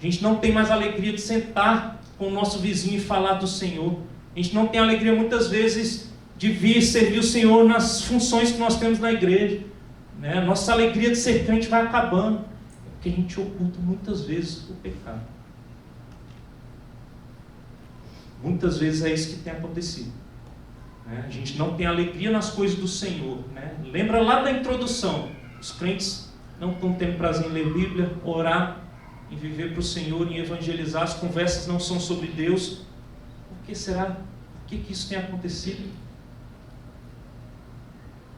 [SPEAKER 1] a gente não tem mais a alegria de sentar com o nosso vizinho e falar do Senhor, a gente não tem a alegria muitas vezes de vir servir o Senhor nas funções que nós temos na igreja. né? Nossa alegria de ser crente vai acabando. É porque a gente oculta muitas vezes o pecado. Muitas vezes é isso que tem acontecido. A gente não tem alegria nas coisas do Senhor. Lembra lá da introdução, os crentes não estão tendo prazer em ler Bíblia, orar, em viver para o Senhor, em evangelizar, as conversas não são sobre Deus. Por que será? Por que isso tem acontecido?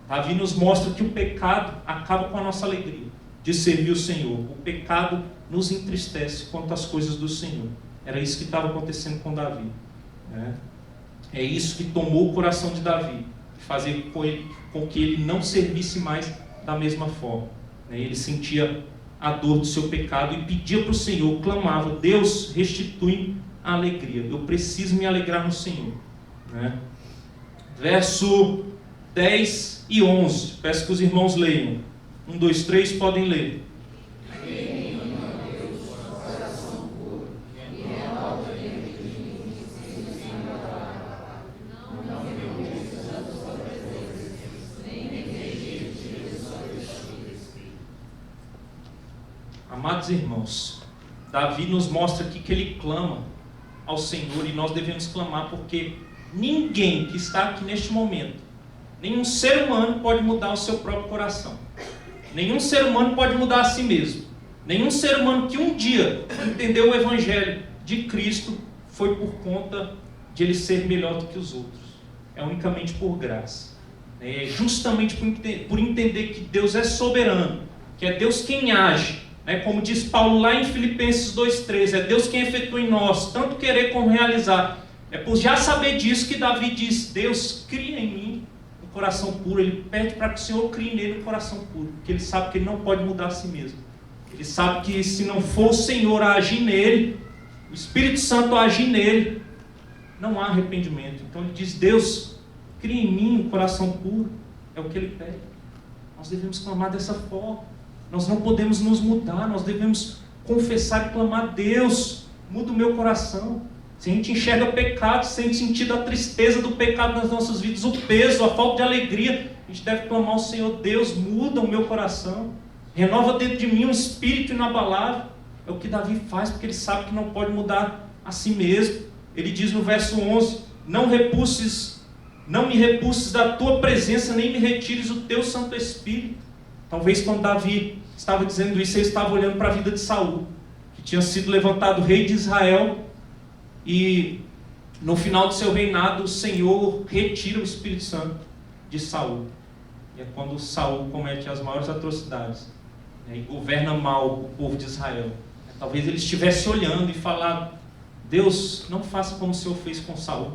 [SPEAKER 1] Davi nos mostra que o pecado acaba com a nossa alegria de servir o Senhor. O pecado nos entristece quanto às coisas do Senhor. Era isso que estava acontecendo com Davi. É isso que tomou o coração de Davi, fazer com que ele não servisse mais da mesma forma. Ele sentia a dor do seu pecado e pedia para o Senhor, clamava: Deus, restitui a alegria, eu preciso me alegrar no Senhor. Verso 10 e 11, peço que os irmãos leiam. 1, 2, 3, podem ler. Amados irmãos, Davi nos mostra aqui que ele clama ao Senhor, e nós devemos clamar, porque ninguém que está aqui neste momento, nenhum ser humano pode mudar o seu próprio coração. Nenhum ser humano pode mudar a si mesmo. Nenhum ser humano que um dia entendeu o Evangelho de Cristo foi por conta de ele ser melhor do que os outros. É unicamente por graça. É justamente por entender que Deus é soberano, que é Deus quem age. Como diz Paulo lá em Filipenses 2,13, é Deus quem efetua em nós, tanto querer como realizar. É por já saber disso que Davi diz: Deus, cria em mim um coração puro. Ele pede para que o Senhor crie nele um coração puro, porque ele sabe que ele não pode mudar a si mesmo. Ele sabe que se não for o Senhor a agir nele, o Espírito Santo a agir nele, não há arrependimento. Então ele diz: Deus, cria em mim um coração puro. É o que ele pede. Nós devemos clamar dessa forma. Nós não podemos nos mudar, nós devemos confessar e clamar: Deus, muda o meu coração. Se a gente enxerga pecado, sente sentido a tristeza do pecado nas nossas vidas, o peso, a falta de alegria, a gente deve clamar ao Senhor: Deus, muda o meu coração, renova dentro de mim um espírito inabalável. É o que Davi faz, porque ele sabe que não pode mudar a si mesmo. Ele diz no verso 11: não me repulses da tua presença, nem me retires o teu Santo Espírito. Talvez quando Davi estava dizendo isso, ele estava olhando para a vida de Saul, que tinha sido levantado rei de Israel, e no final do seu reinado o Senhor retira o Espírito Santo de Saul. E é quando Saul comete as maiores atrocidades, e governa mal o povo de Israel. Talvez ele estivesse olhando e falando: Deus, não faça como o Senhor fez com Saul,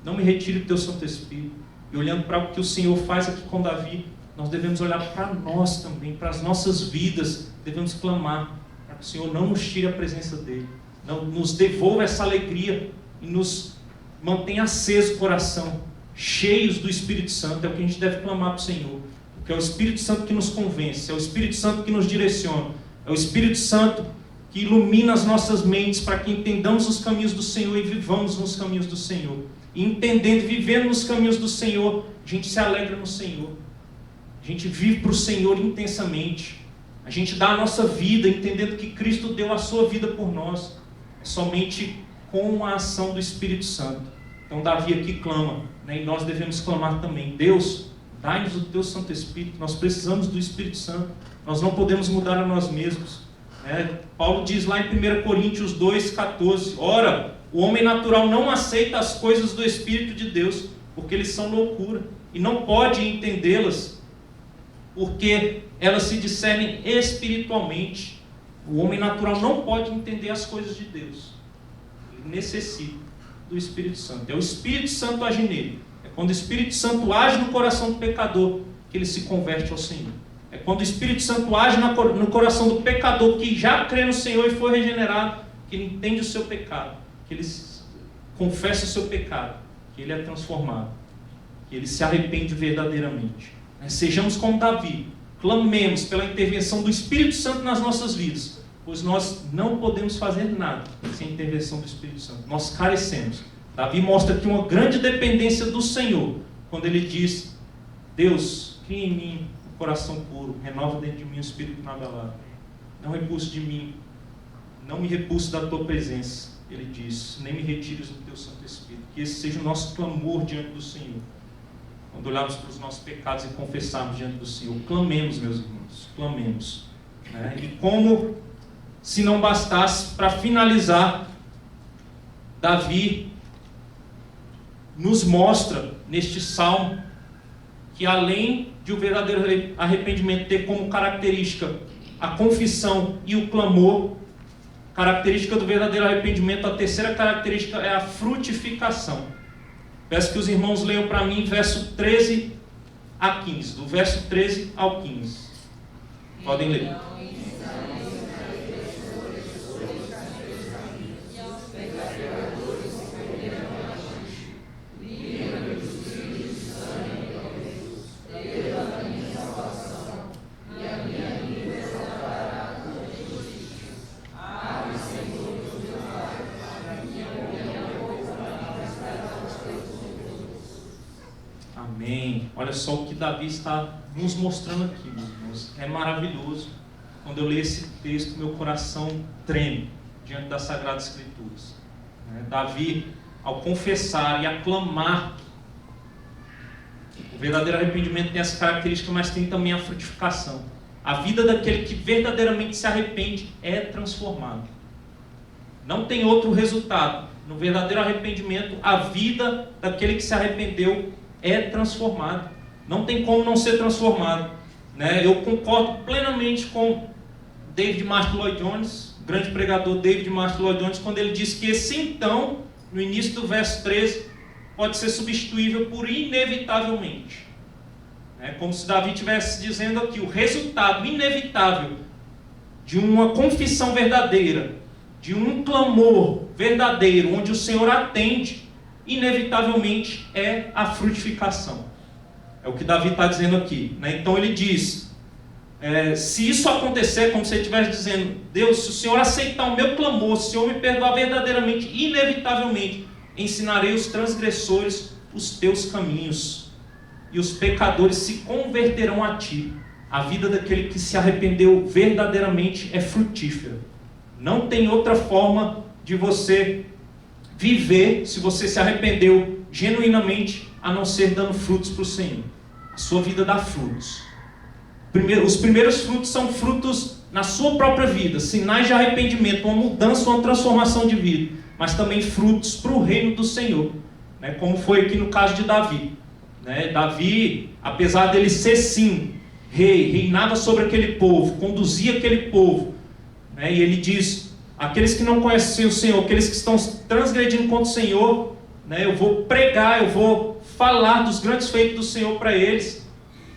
[SPEAKER 1] não me retire o teu Santo Espírito. E olhando para o que o Senhor faz aqui com Davi, nós devemos olhar para nós também, para as nossas vidas, devemos clamar para que o Senhor não nos tire a presença dEle, não nos devolva essa alegria e nos mantenha aceso o coração, cheios do Espírito Santo. É o que a gente deve clamar para o Senhor, porque é o Espírito Santo que nos convence, é o Espírito Santo que nos direciona, é o Espírito Santo que ilumina as nossas mentes para que entendamos os caminhos do Senhor e vivamos nos caminhos do Senhor. E entendendo, vivendo nos caminhos do Senhor, a gente se alegra no Senhor. A gente vive para o Senhor intensamente. A gente dá a nossa vida entendendo que Cristo deu a sua vida por nós. É somente com a ação do Espírito Santo. Então Davi aqui clama, e nós devemos clamar também: Deus, dai-nos o teu Santo Espírito. Nós precisamos do Espírito Santo. Nós não podemos mudar a nós mesmos. Paulo diz lá em 1 Coríntios 2,14: ora, o homem natural não aceita as coisas do Espírito de Deus, porque eles são loucura, e não pode entendê-las, porque elas se discernem espiritualmente. O homem natural não pode entender as coisas de Deus. Ele necessita do Espírito Santo. É o Espírito Santo agir nele. É quando o Espírito Santo age no coração do pecador que ele se converte ao Senhor. É quando o Espírito Santo age no coração do pecador que já crê no Senhor e foi regenerado, que ele entende o seu pecado, que ele confessa o seu pecado, que ele é transformado, que ele se arrepende verdadeiramente. Sejamos como Davi, clamemos pela intervenção do Espírito Santo nas nossas vidas, pois nós não podemos fazer nada sem a intervenção do Espírito Santo. Nós carecemos. Davi mostra aqui uma grande dependência do Senhor, quando ele diz: Deus, cria em mim um coração puro, renova dentro de mim um espírito inabalável. Não repulse de mim, não me repulse da tua presença, ele diz, nem me retires do teu Santo Espírito. Que esse seja o nosso clamor diante do Senhor. Quando olharmos para os nossos pecados e confessarmos diante do Senhor, clamemos, meus irmãos, clamemos. Né? E como, se não bastasse, para finalizar, Davi nos mostra neste salmo que, além de o verdadeiro arrependimento ter como característica a confissão e o clamor, característica do verdadeiro arrependimento, a terceira característica é a frutificação. Peço que os irmãos leiam para mim verso 13 a 15, do verso 13 ao 15. Podem ler. Amém. Olha só o que Davi está nos mostrando aqui, meus irmãos. É maravilhoso. Quando eu leio esse texto, meu coração treme diante das Sagradas Escrituras. Davi, ao confessar e aclamar, o verdadeiro arrependimento tem essa característica, mas tem também a frutificação. A vida daquele que verdadeiramente se arrepende é transformada. Não tem outro resultado. No verdadeiro arrependimento, a vida daquele que se arrependeu é transformado. Não tem como não ser transformado. Eu concordo plenamente com David Martyn Lloyd-Jones, o grande pregador David Martyn Lloyd-Jones, quando ele diz que esse então, no início do verso 13, pode ser substituível por inevitavelmente. Como se Davi estivesse dizendo aqui, o resultado inevitável de uma confissão verdadeira, de um clamor verdadeiro, onde o Senhor atende, inevitavelmente é a frutificação. É o que Davi está dizendo aqui. Então ele diz, se isso acontecer, como se ele estivesse dizendo, Deus, se o Senhor aceitar o meu clamor, se o Senhor me perdoar verdadeiramente, inevitavelmente, ensinarei os transgressores os teus caminhos, e os pecadores se converterão a ti. A vida daquele que se arrependeu verdadeiramente é frutífera. Não tem outra forma de você viver, se você se arrependeu genuinamente, a não ser dando frutos para o Senhor. A sua vida dá frutos. Os primeiros frutos são frutos na sua própria vida, sinais de arrependimento, uma mudança, uma transformação de vida, mas também frutos para o reino do Senhor, como foi aqui no caso de Davi. Davi, apesar dele ser sim rei, reinava sobre aquele povo, conduzia aquele povo, e ele diz, aqueles que não conhecem o Senhor, aqueles que estão transgredindo contra o Senhor, eu vou pregar, eu vou falar dos grandes feitos do Senhor para eles.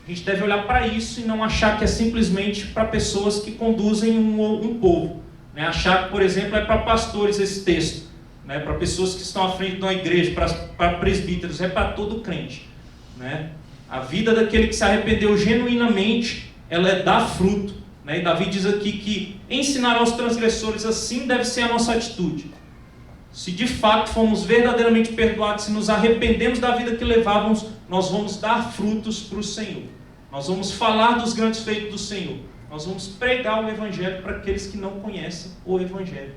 [SPEAKER 1] A gente deve olhar para isso e não achar que é simplesmente para pessoas que conduzem um povo. Achar que, por exemplo, é para pastores esse texto, para pessoas que estão à frente de uma igreja, para presbíteros, é para todo crente. A vida daquele que se arrependeu genuinamente, ela dá fruto. E Davi diz aqui que ensinar aos transgressores, assim deve ser a nossa atitude. Se de fato fomos verdadeiramente perdoados, se nos arrependemos da vida que levávamos, nós vamos dar frutos para o Senhor. Nós vamos falar dos grandes feitos do Senhor. Nós vamos pregar o Evangelho para aqueles que não conhecem o Evangelho.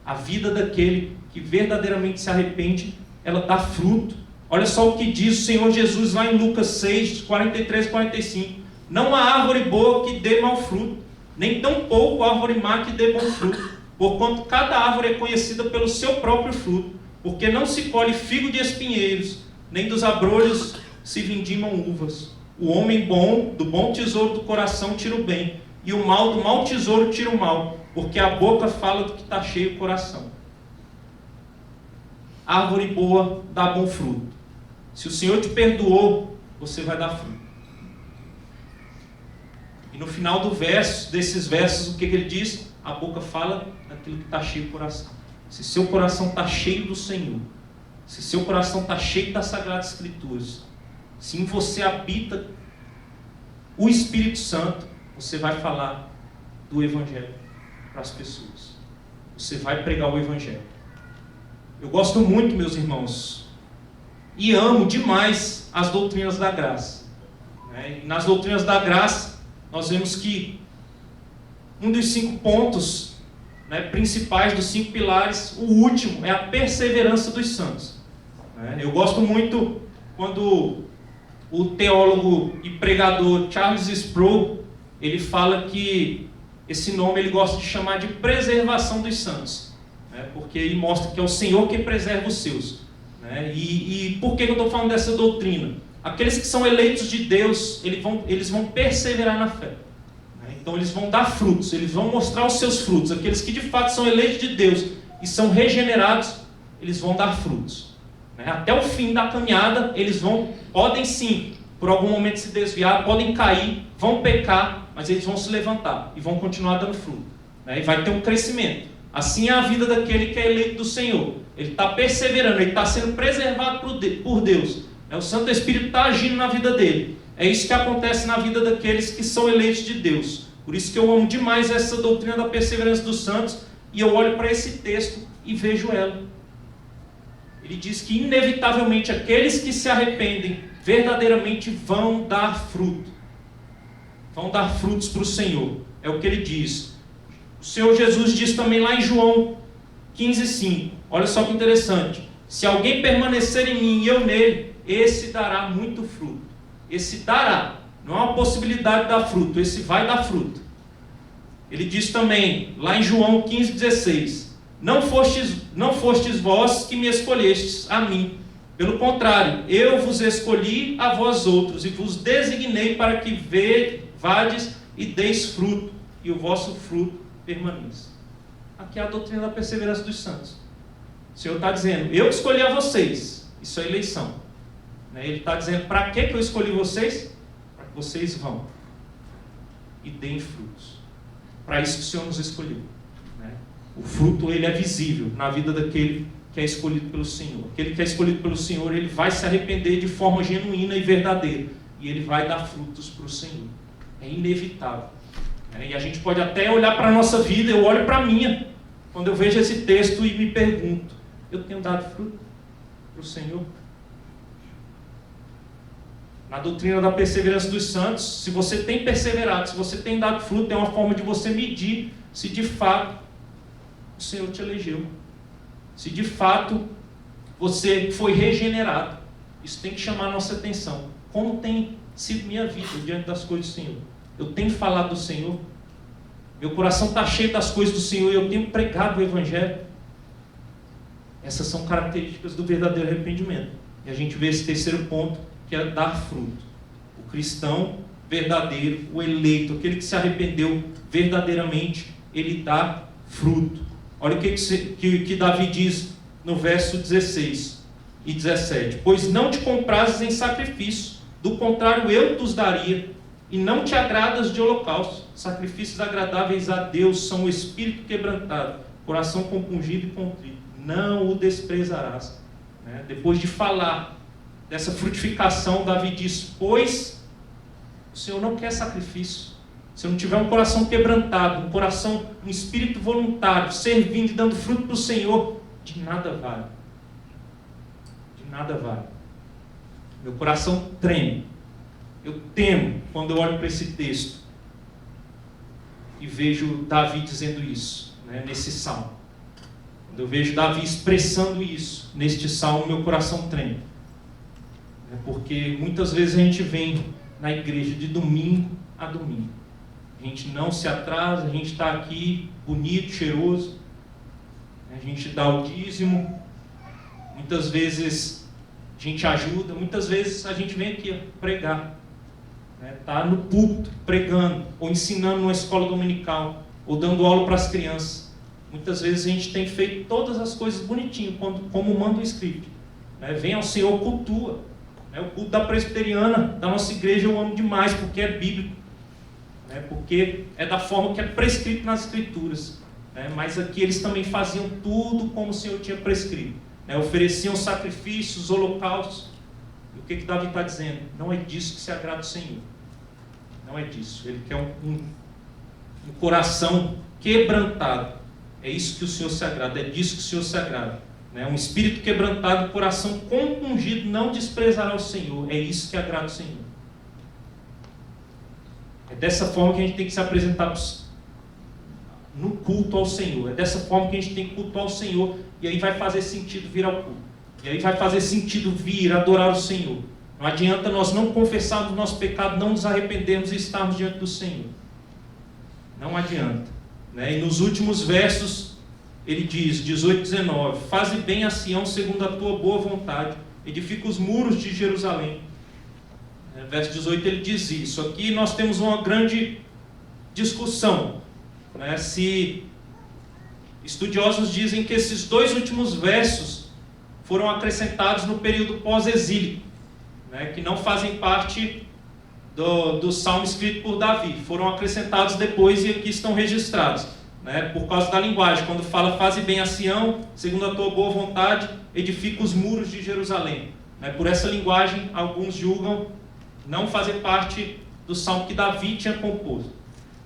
[SPEAKER 1] A vida daquele que verdadeiramente se arrepende, ela dá fruto. Olha só o que diz o Senhor Jesus lá em Lucas 6, 43 e 45. Não há árvore boa que dê mau fruto, nem tampouco árvore má que dê bom fruto, porquanto cada árvore é conhecida pelo seu próprio fruto, porque não se colhe figo de espinheiros, nem dos abrolhos se vindimam uvas. O homem bom, do bom tesouro do coração, tira o bem, e o mal do mau tesouro tira o mal, porque a boca fala do que está cheio o coração. Árvore boa dá bom fruto. Se o Senhor te perdoou, você vai dar fruto. E no final desses versos, o que ele diz? A boca fala daquilo que está cheio o coração. Se seu coração está cheio do Senhor, se seu coração está cheio das Sagradas Escrituras, se em você habita o Espírito Santo, você vai falar do Evangelho para as pessoas. Você vai pregar o Evangelho. Eu gosto muito, meus irmãos, e amo demais as doutrinas da graça. E nas doutrinas da graça, nós vemos que um dos 5 pontos, né, principais, dos 5 pilares, o último é a perseverança dos santos. Eu gosto muito quando o teólogo e pregador Charles Sproul, ele fala que esse nome ele gosta de chamar de preservação dos santos, porque ele mostra que é o Senhor quem preserva os seus. E por que eu estou falando dessa doutrina? Aqueles que são eleitos de Deus, eles vão perseverar na fé. Então eles vão dar frutos, eles vão mostrar os seus frutos. Aqueles que de fato são eleitos de Deus e são regenerados, eles vão dar frutos. Até o fim da caminhada, eles podem sim, por algum momento se desviar, podem cair, vão pecar, mas eles vão se levantar e vão continuar dando fruto. E vai ter um crescimento. Assim é a vida daquele que é eleito do Senhor. Ele está perseverando, ele está sendo preservado por Deus. O Santo Espírito está agindo na vida dele. É isso que acontece na vida daqueles que são eleitos de Deus. Por isso que eu amo demais essa doutrina da perseverança dos santos, e eu olho para esse texto e vejo ela. Ele diz que inevitavelmente aqueles que se arrependem verdadeiramente vão dar fruto. Vão dar frutos para o Senhor. É o que ele diz. O Senhor Jesus diz também lá em João 15,5. Olha só que interessante. Se alguém permanecer em mim e eu nele, esse dará muito fruto. Esse dará. Não é uma possibilidade de dar fruto. Esse vai dar fruto. Ele diz também, lá em João 15,16. Não fostes vós que me escolhestes a mim. Pelo contrário, eu vos escolhi a vós outros e vos designei para que vades e deis fruto, e o vosso fruto permaneça. Aqui é a doutrina da perseverança dos santos. O Senhor está dizendo, eu escolhi a vocês. Isso é eleição. Ele está dizendo, para que eu escolhi vocês? Para que vocês vão e deem frutos. Para isso que o Senhor nos escolheu. O fruto ele é visível na vida daquele que é escolhido pelo Senhor. Aquele que é escolhido pelo Senhor, ele vai se arrepender de forma genuína e verdadeira. E ele vai dar frutos para o Senhor. É inevitável. E a gente pode até olhar para a nossa vida, eu olho para a minha, quando eu vejo esse texto e me pergunto, eu tenho dado fruto para o Senhor? Na doutrina da perseverança dos santos, se você tem perseverado, se você tem dado fruto, é uma forma de você medir se de fato o Senhor te elegeu. Se de fato você foi regenerado. Isso tem que chamar a nossa atenção. Como tem sido minha vida diante das coisas do Senhor? Eu tenho falado do Senhor? Meu coração está cheio das coisas do Senhor e eu tenho pregado o Evangelho? Essas são características do verdadeiro arrependimento. E a gente vê esse terceiro ponto, que é dar fruto. O cristão verdadeiro, o eleito, aquele que se arrependeu verdadeiramente, ele dá fruto. Olha o que Davi diz no verso 16 e 17. Pois não te comprases em sacrifício, do contrário eu te os daria, e não te agradas de holocausto. Sacrifícios agradáveis a Deus são o espírito quebrantado, coração compungido e contrito. Não o desprezarás. Depois de falar dessa frutificação, Davi diz, pois o Senhor não quer sacrifício. Se não tiver um coração quebrantado, um espírito voluntário, servindo e dando fruto para o Senhor, de nada vale. De nada vale. Meu coração treme. Eu temo quando eu olho para esse texto e vejo Davi dizendo isso, nesse salmo. Quando eu vejo Davi expressando isso neste salmo, meu coração treme. Porque muitas vezes a gente vem na igreja de domingo a domingo. A gente não se atrasa, a gente está aqui bonito, cheiroso, a gente dá o dízimo, muitas vezes a gente ajuda, muitas vezes a gente vem aqui pregar, está no púlpito pregando, ou ensinando numa escola dominical, ou dando aula para as crianças. Muitas vezes a gente tem feito todas as coisas bonitinho, como manda o Escrito. Vem ao Senhor, cultua. O culto da presbiteriana, da nossa igreja, eu amo demais, porque é bíblico. Porque é da forma que é prescrito nas Escrituras. Mas aqui eles também faziam tudo como o Senhor tinha prescrito. Ofereciam sacrifícios, holocaustos. E o que Davi está dizendo? Não é disso que se agrada o Senhor. Não é disso. Ele quer um coração quebrantado. É isso que o Senhor se agrada. É disso que o Senhor se agrada. Um espírito quebrantado, um coração compungido, não desprezará o Senhor. É isso que agrada o Senhor. É dessa forma que a gente tem que se apresentar no culto ao Senhor. É dessa forma que a gente tem que cultuar o Senhor. E aí vai fazer sentido vir ao culto. E aí vai fazer sentido vir adorar o Senhor. Não adianta nós não confessarmos o nosso pecado, não nos arrependermos e estarmos diante do Senhor. Não adianta. Né? E nos últimos versos, ele diz, 18, 19, faze bem a Sião segundo a tua boa vontade, edifica os muros de Jerusalém. Verso 18 ele diz isso. Aqui nós temos uma grande discussão. Né? Se estudiosos dizem que esses dois últimos versos foram acrescentados no período pós-exílico, né? Que não fazem parte do salmo escrito por Davi, foram acrescentados depois e aqui estão registrados, né? Por causa da linguagem, quando fala faze bem a Sião, segundo a tua boa vontade, edifica os muros de Jerusalém, né? Por essa linguagem, alguns julgam não fazer parte do salmo que Davi tinha composto,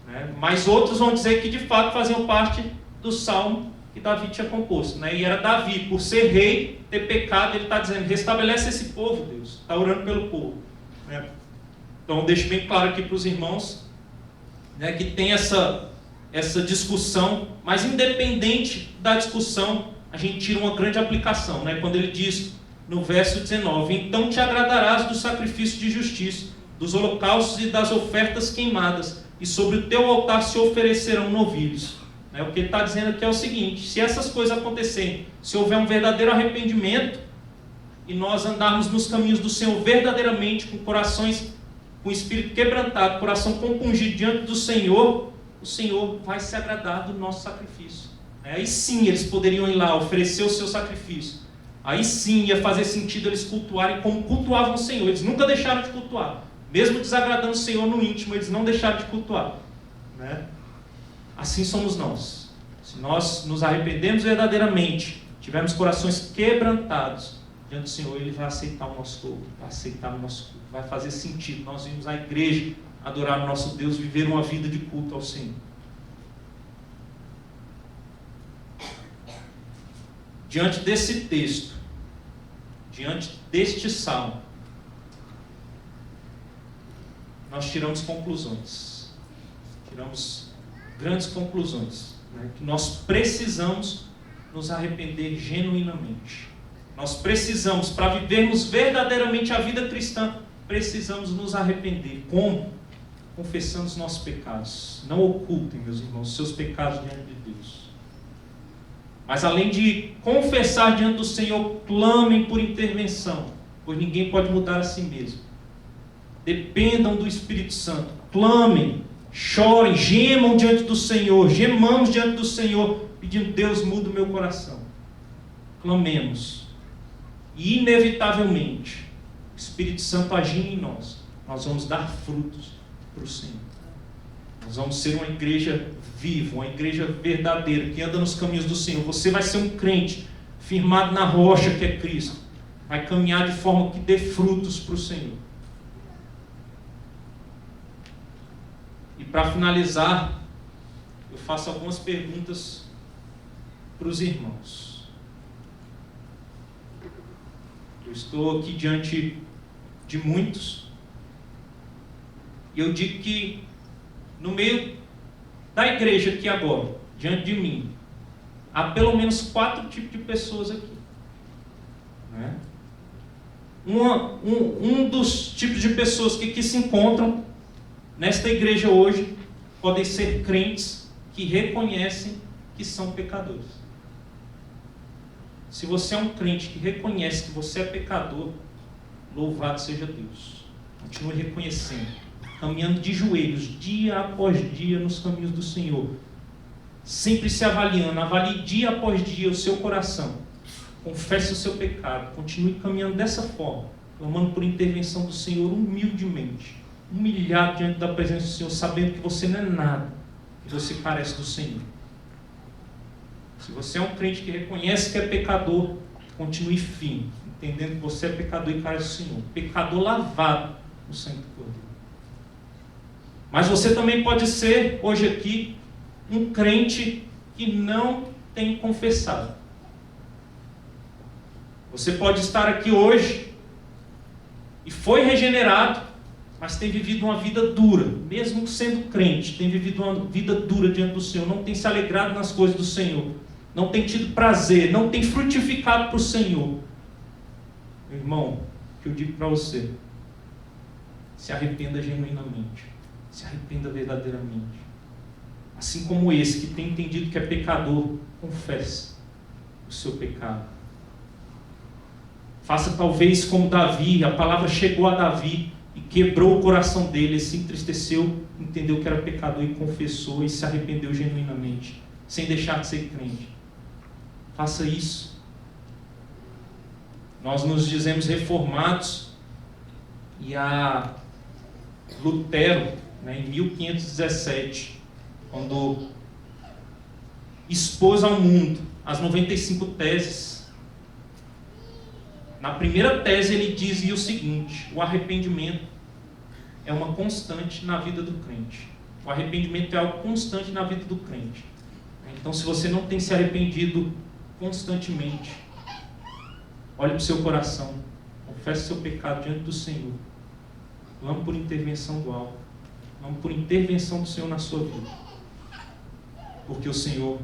[SPEAKER 1] né? Mas outros vão dizer que de fato faziam parte do salmo que Davi tinha composto, né? E era Davi, por ser rei, ter pecado, ele está dizendo, restabelece esse povo, Deus, está orando pelo povo, né? Então deixo bem claro aqui para os irmãos, né, que tem essa discussão, mas independente da discussão, a gente tira uma grande aplicação, né? Quando ele diz no verso 19, então te agradarás do sacrifício de justiça, dos holocaustos e das ofertas queimadas, e sobre o teu altar se oferecerão novilhos. Né? O que ele está dizendo aqui é o seguinte, se essas coisas acontecerem, se houver um verdadeiro arrependimento, e nós andarmos nos caminhos do Senhor verdadeiramente, com corações, com o espírito quebrantado, coração compungido diante do Senhor, o Senhor vai se agradar do nosso sacrifício. Aí sim eles poderiam ir lá, oferecer o seu sacrifício. Aí sim ia fazer sentido eles cultuarem como cultuavam o Senhor. Eles nunca deixaram de cultuar. Mesmo desagradando o Senhor no íntimo, eles não deixaram de cultuar. Né? Assim somos nós. Se nós nos arrependemos verdadeiramente, tivermos corações quebrantados diante do Senhor, Ele vai aceitar o nosso louvor, vai aceitar o nosso culto, vai fazer sentido. Nós vimos à igreja adorar o nosso Deus, viver uma vida de culto ao Senhor. Diante desse texto, diante deste salmo, nós tiramos conclusões. Tiramos grandes conclusões. Né? Que nós precisamos nos arrepender genuinamente. Nós precisamos, para vivermos verdadeiramente a vida cristã, precisamos nos arrepender. Como? Confessando os nossos pecados. Não ocultem, meus irmãos, os seus pecados diante de Deus. Mas além de confessar diante do Senhor, clamem por intervenção, pois ninguém pode mudar a si mesmo. Dependam do Espírito Santo. Clamem, chorem, gemam diante do Senhor, gemamos diante do Senhor, pedindo, Deus, muda o meu coração. Clamemos. E inevitavelmente, o Espírito Santo agindo em nós, nós vamos dar frutos para o Senhor. Nós vamos ser uma igreja viva, uma igreja verdadeira, que anda nos caminhos do Senhor. Você vai ser um crente firmado na rocha que é Cristo. Vai caminhar de forma que dê frutos para o Senhor. E para finalizar, eu faço algumas perguntas para os irmãos. Eu estou aqui diante de muitos, e eu digo que no meio da igreja aqui agora, diante de mim, há pelo menos 4 tipos de pessoas aqui. Né? Um dos tipos de pessoas que aqui se encontram nesta igreja hoje podem ser crentes que reconhecem que são pecadores. Se você é um crente que reconhece que você é pecador, louvado seja Deus. Continue reconhecendo, caminhando de joelhos, dia após dia, nos caminhos do Senhor. Sempre se avaliando, avalie dia após dia o seu coração. Confesse o seu pecado, continue caminhando dessa forma, clamando por intervenção do Senhor humildemente, humilhado diante da presença do Senhor, sabendo que você não é nada, que você carece do Senhor. Se você é um crente que reconhece que é pecador, continue firme, entendendo que você é pecador e carece do Senhor. Pecador lavado no sangue do Cordeiro. Mas você também pode ser, hoje aqui, um crente que não tem confessado. Você pode estar aqui hoje e foi regenerado, mas tem vivido uma vida dura, mesmo sendo crente, tem vivido uma vida dura diante do Senhor, não tem se alegrado nas coisas do Senhor, não tem tido prazer, não tem frutificado para o Senhor. Meu irmão, o que eu digo para você, se arrependa genuinamente, se arrependa verdadeiramente. Assim como esse que tem entendido que é pecador, confesse o seu pecado. Faça talvez como Davi, a palavra chegou a Davi e quebrou o coração dele, ele se entristeceu, entendeu que era pecador e confessou e se arrependeu genuinamente, sem deixar de ser crente. Faça isso. Nós nos dizemos reformados e a Lutero, em 1517, quando expôs ao mundo as 95 teses, na primeira tese ele dizia o seguinte: o arrependimento é uma constante na vida do crente. O arrependimento é algo constante na vida do crente. Então, se você não tem se arrependido constantemente, olhe para o seu coração, confesse seu pecado diante do Senhor, clame por intervenção do alto, clame por intervenção do Senhor na sua vida, porque o Senhor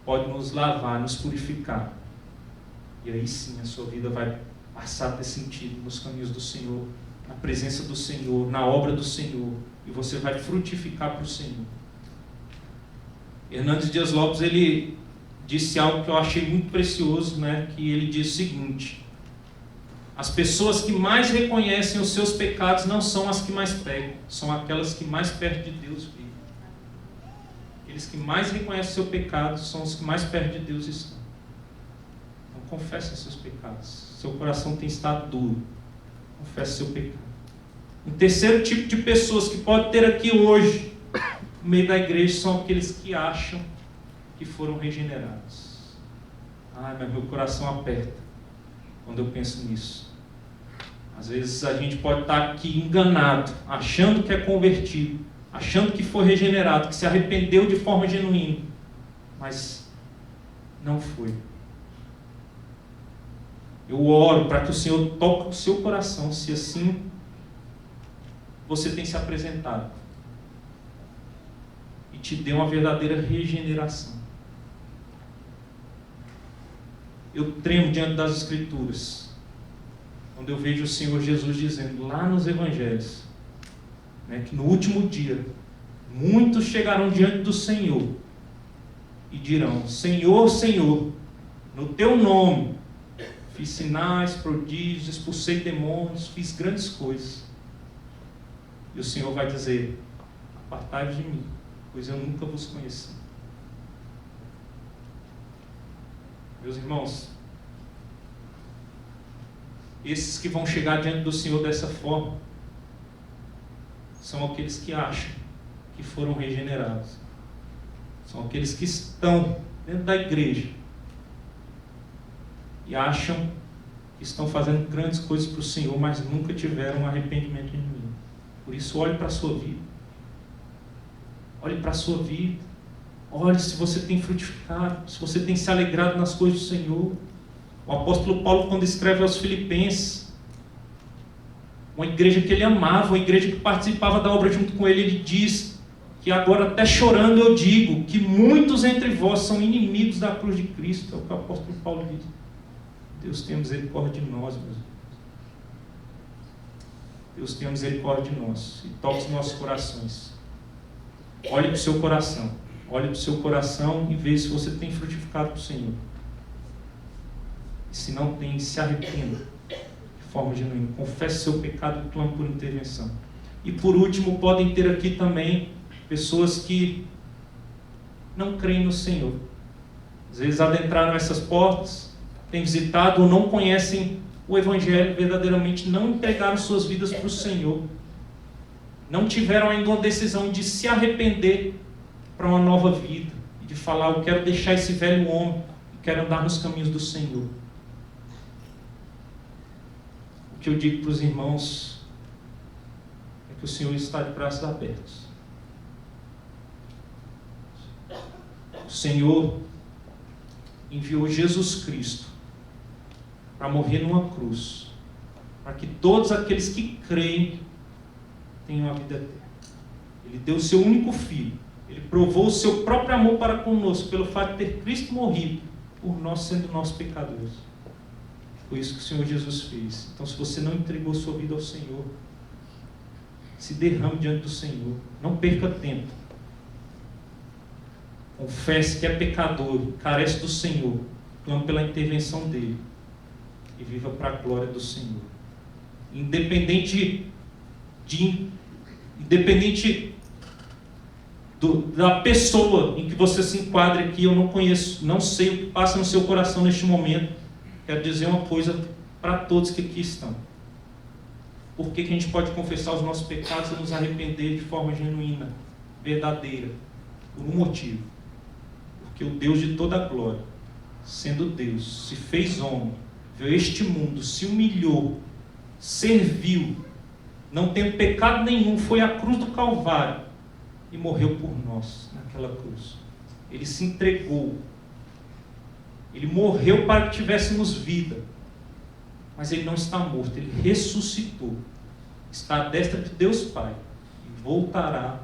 [SPEAKER 1] pode nos lavar, nos purificar, e aí sim a sua vida vai passar a ter sentido nos caminhos do Senhor, na presença do Senhor, na obra do Senhor, e você vai frutificar para o Senhor. Hernandes Dias Lopes, ele disse algo que eu achei muito precioso, que ele diz o seguinte: as pessoas que mais reconhecem os seus pecados não são as que mais pecam, são aquelas que mais perto de Deus vivem. Aqueles que mais reconhecem o seu pecado são os que mais perto de Deus estão. Então confesse os seus pecados. Seu coração tem estado duro, confesse seu pecado. Um terceiro tipo de pessoas que pode ter aqui hoje, no meio da igreja, são aqueles que acham que foram regenerados. Mas meu coração aperta quando eu penso nisso. Às vezes a gente pode estar aqui enganado, achando que é convertido, achando que foi regenerado, que se arrependeu de forma genuína, mas não foi. Eu oro para que o Senhor toque o seu coração, se assim você tem se apresentado, e te dê uma verdadeira regeneração. Eu tremo diante das Escrituras, quando eu vejo o Senhor Jesus dizendo lá nos Evangelhos, que no último dia, muitos chegarão diante do Senhor e dirão: Senhor, Senhor, no teu nome fiz sinais, prodígios, expulsei demônios, fiz grandes coisas. E o Senhor vai dizer: apartai-vos de mim, pois eu nunca vos conheci. Meus irmãos, esses que vão chegar diante do Senhor dessa forma são aqueles que acham que foram regenerados. São aqueles que estão dentro da igreja e acham que estão fazendo grandes coisas para o Senhor, mas nunca tiveram um arrependimento genuíno. Por isso, olhe para a sua vida. Olhe para a sua vida. Olhe se você tem frutificado, se você tem se alegrado nas coisas do Senhor. O apóstolo Paulo, quando escreve aos Filipenses, uma igreja que ele amava, uma igreja que participava da obra junto com ele, ele diz que agora, até chorando, eu digo que muitos entre vós são inimigos da cruz de Cristo. É o que o apóstolo Paulo diz. Deus tenha misericórdia de nós, meus irmãos. Deus tenha misericórdia de nós e toque os nossos corações. Olhe para o seu coração. Olhe para o seu coração e veja se você tem frutificado para o Senhor. E se não tem, se arrependa de forma genuína. Confesse seu pecado e clame por intervenção. E por último, podem ter aqui também pessoas que não creem no Senhor. Às vezes adentraram essas portas, têm visitado ou não conhecem o Evangelho verdadeiramente, não entregaram suas vidas para o Senhor. Não tiveram ainda uma decisão de se arrepender para uma nova vida. E de falar: eu quero deixar esse velho homem e quero andar nos caminhos do Senhor. O que eu digo para os irmãos é que o Senhor está de braços abertos. O Senhor enviou Jesus Cristo para morrer numa cruz, para que todos aqueles que creem tenham a vida eterna. Ele deu o seu único Filho. Ele provou o seu próprio amor para conosco, pelo fato de ter Cristo morrido por nós, sendo nós pecadores. Foi isso que o Senhor Jesus fez. Então, se você não entregou sua vida ao Senhor, se derrame diante do Senhor. Não perca tempo. Confesse que é pecador, carece do Senhor. Clame pela intervenção dEle. E viva para a glória do Senhor. Independente da pessoa em que você se enquadre aqui, eu não conheço, não sei o que passa no seu coração neste momento. Quero dizer uma coisa para todos que aqui estão. Por que a gente pode confessar os nossos pecados e nos arrepender de forma genuína, verdadeira? Por um motivo. Porque o Deus de toda a glória, sendo Deus, se fez homem, veio a este mundo, se humilhou, serviu, não tendo pecado nenhum, foi à cruz do Calvário e morreu por nós naquela cruz. Ele se entregou. Ele morreu para que tivéssemos vida. Mas Ele não está morto, Ele ressuscitou. Está à destra de Deus Pai. E voltará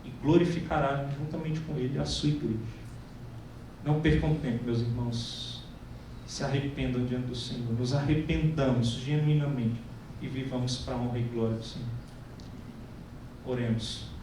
[SPEAKER 1] e glorificará juntamente com Ele a sua igreja. Não percam tempo, meus irmãos. Se arrependam diante do Senhor. Nos arrependamos genuinamente e vivamos para a honra e glória do Senhor. Oremos.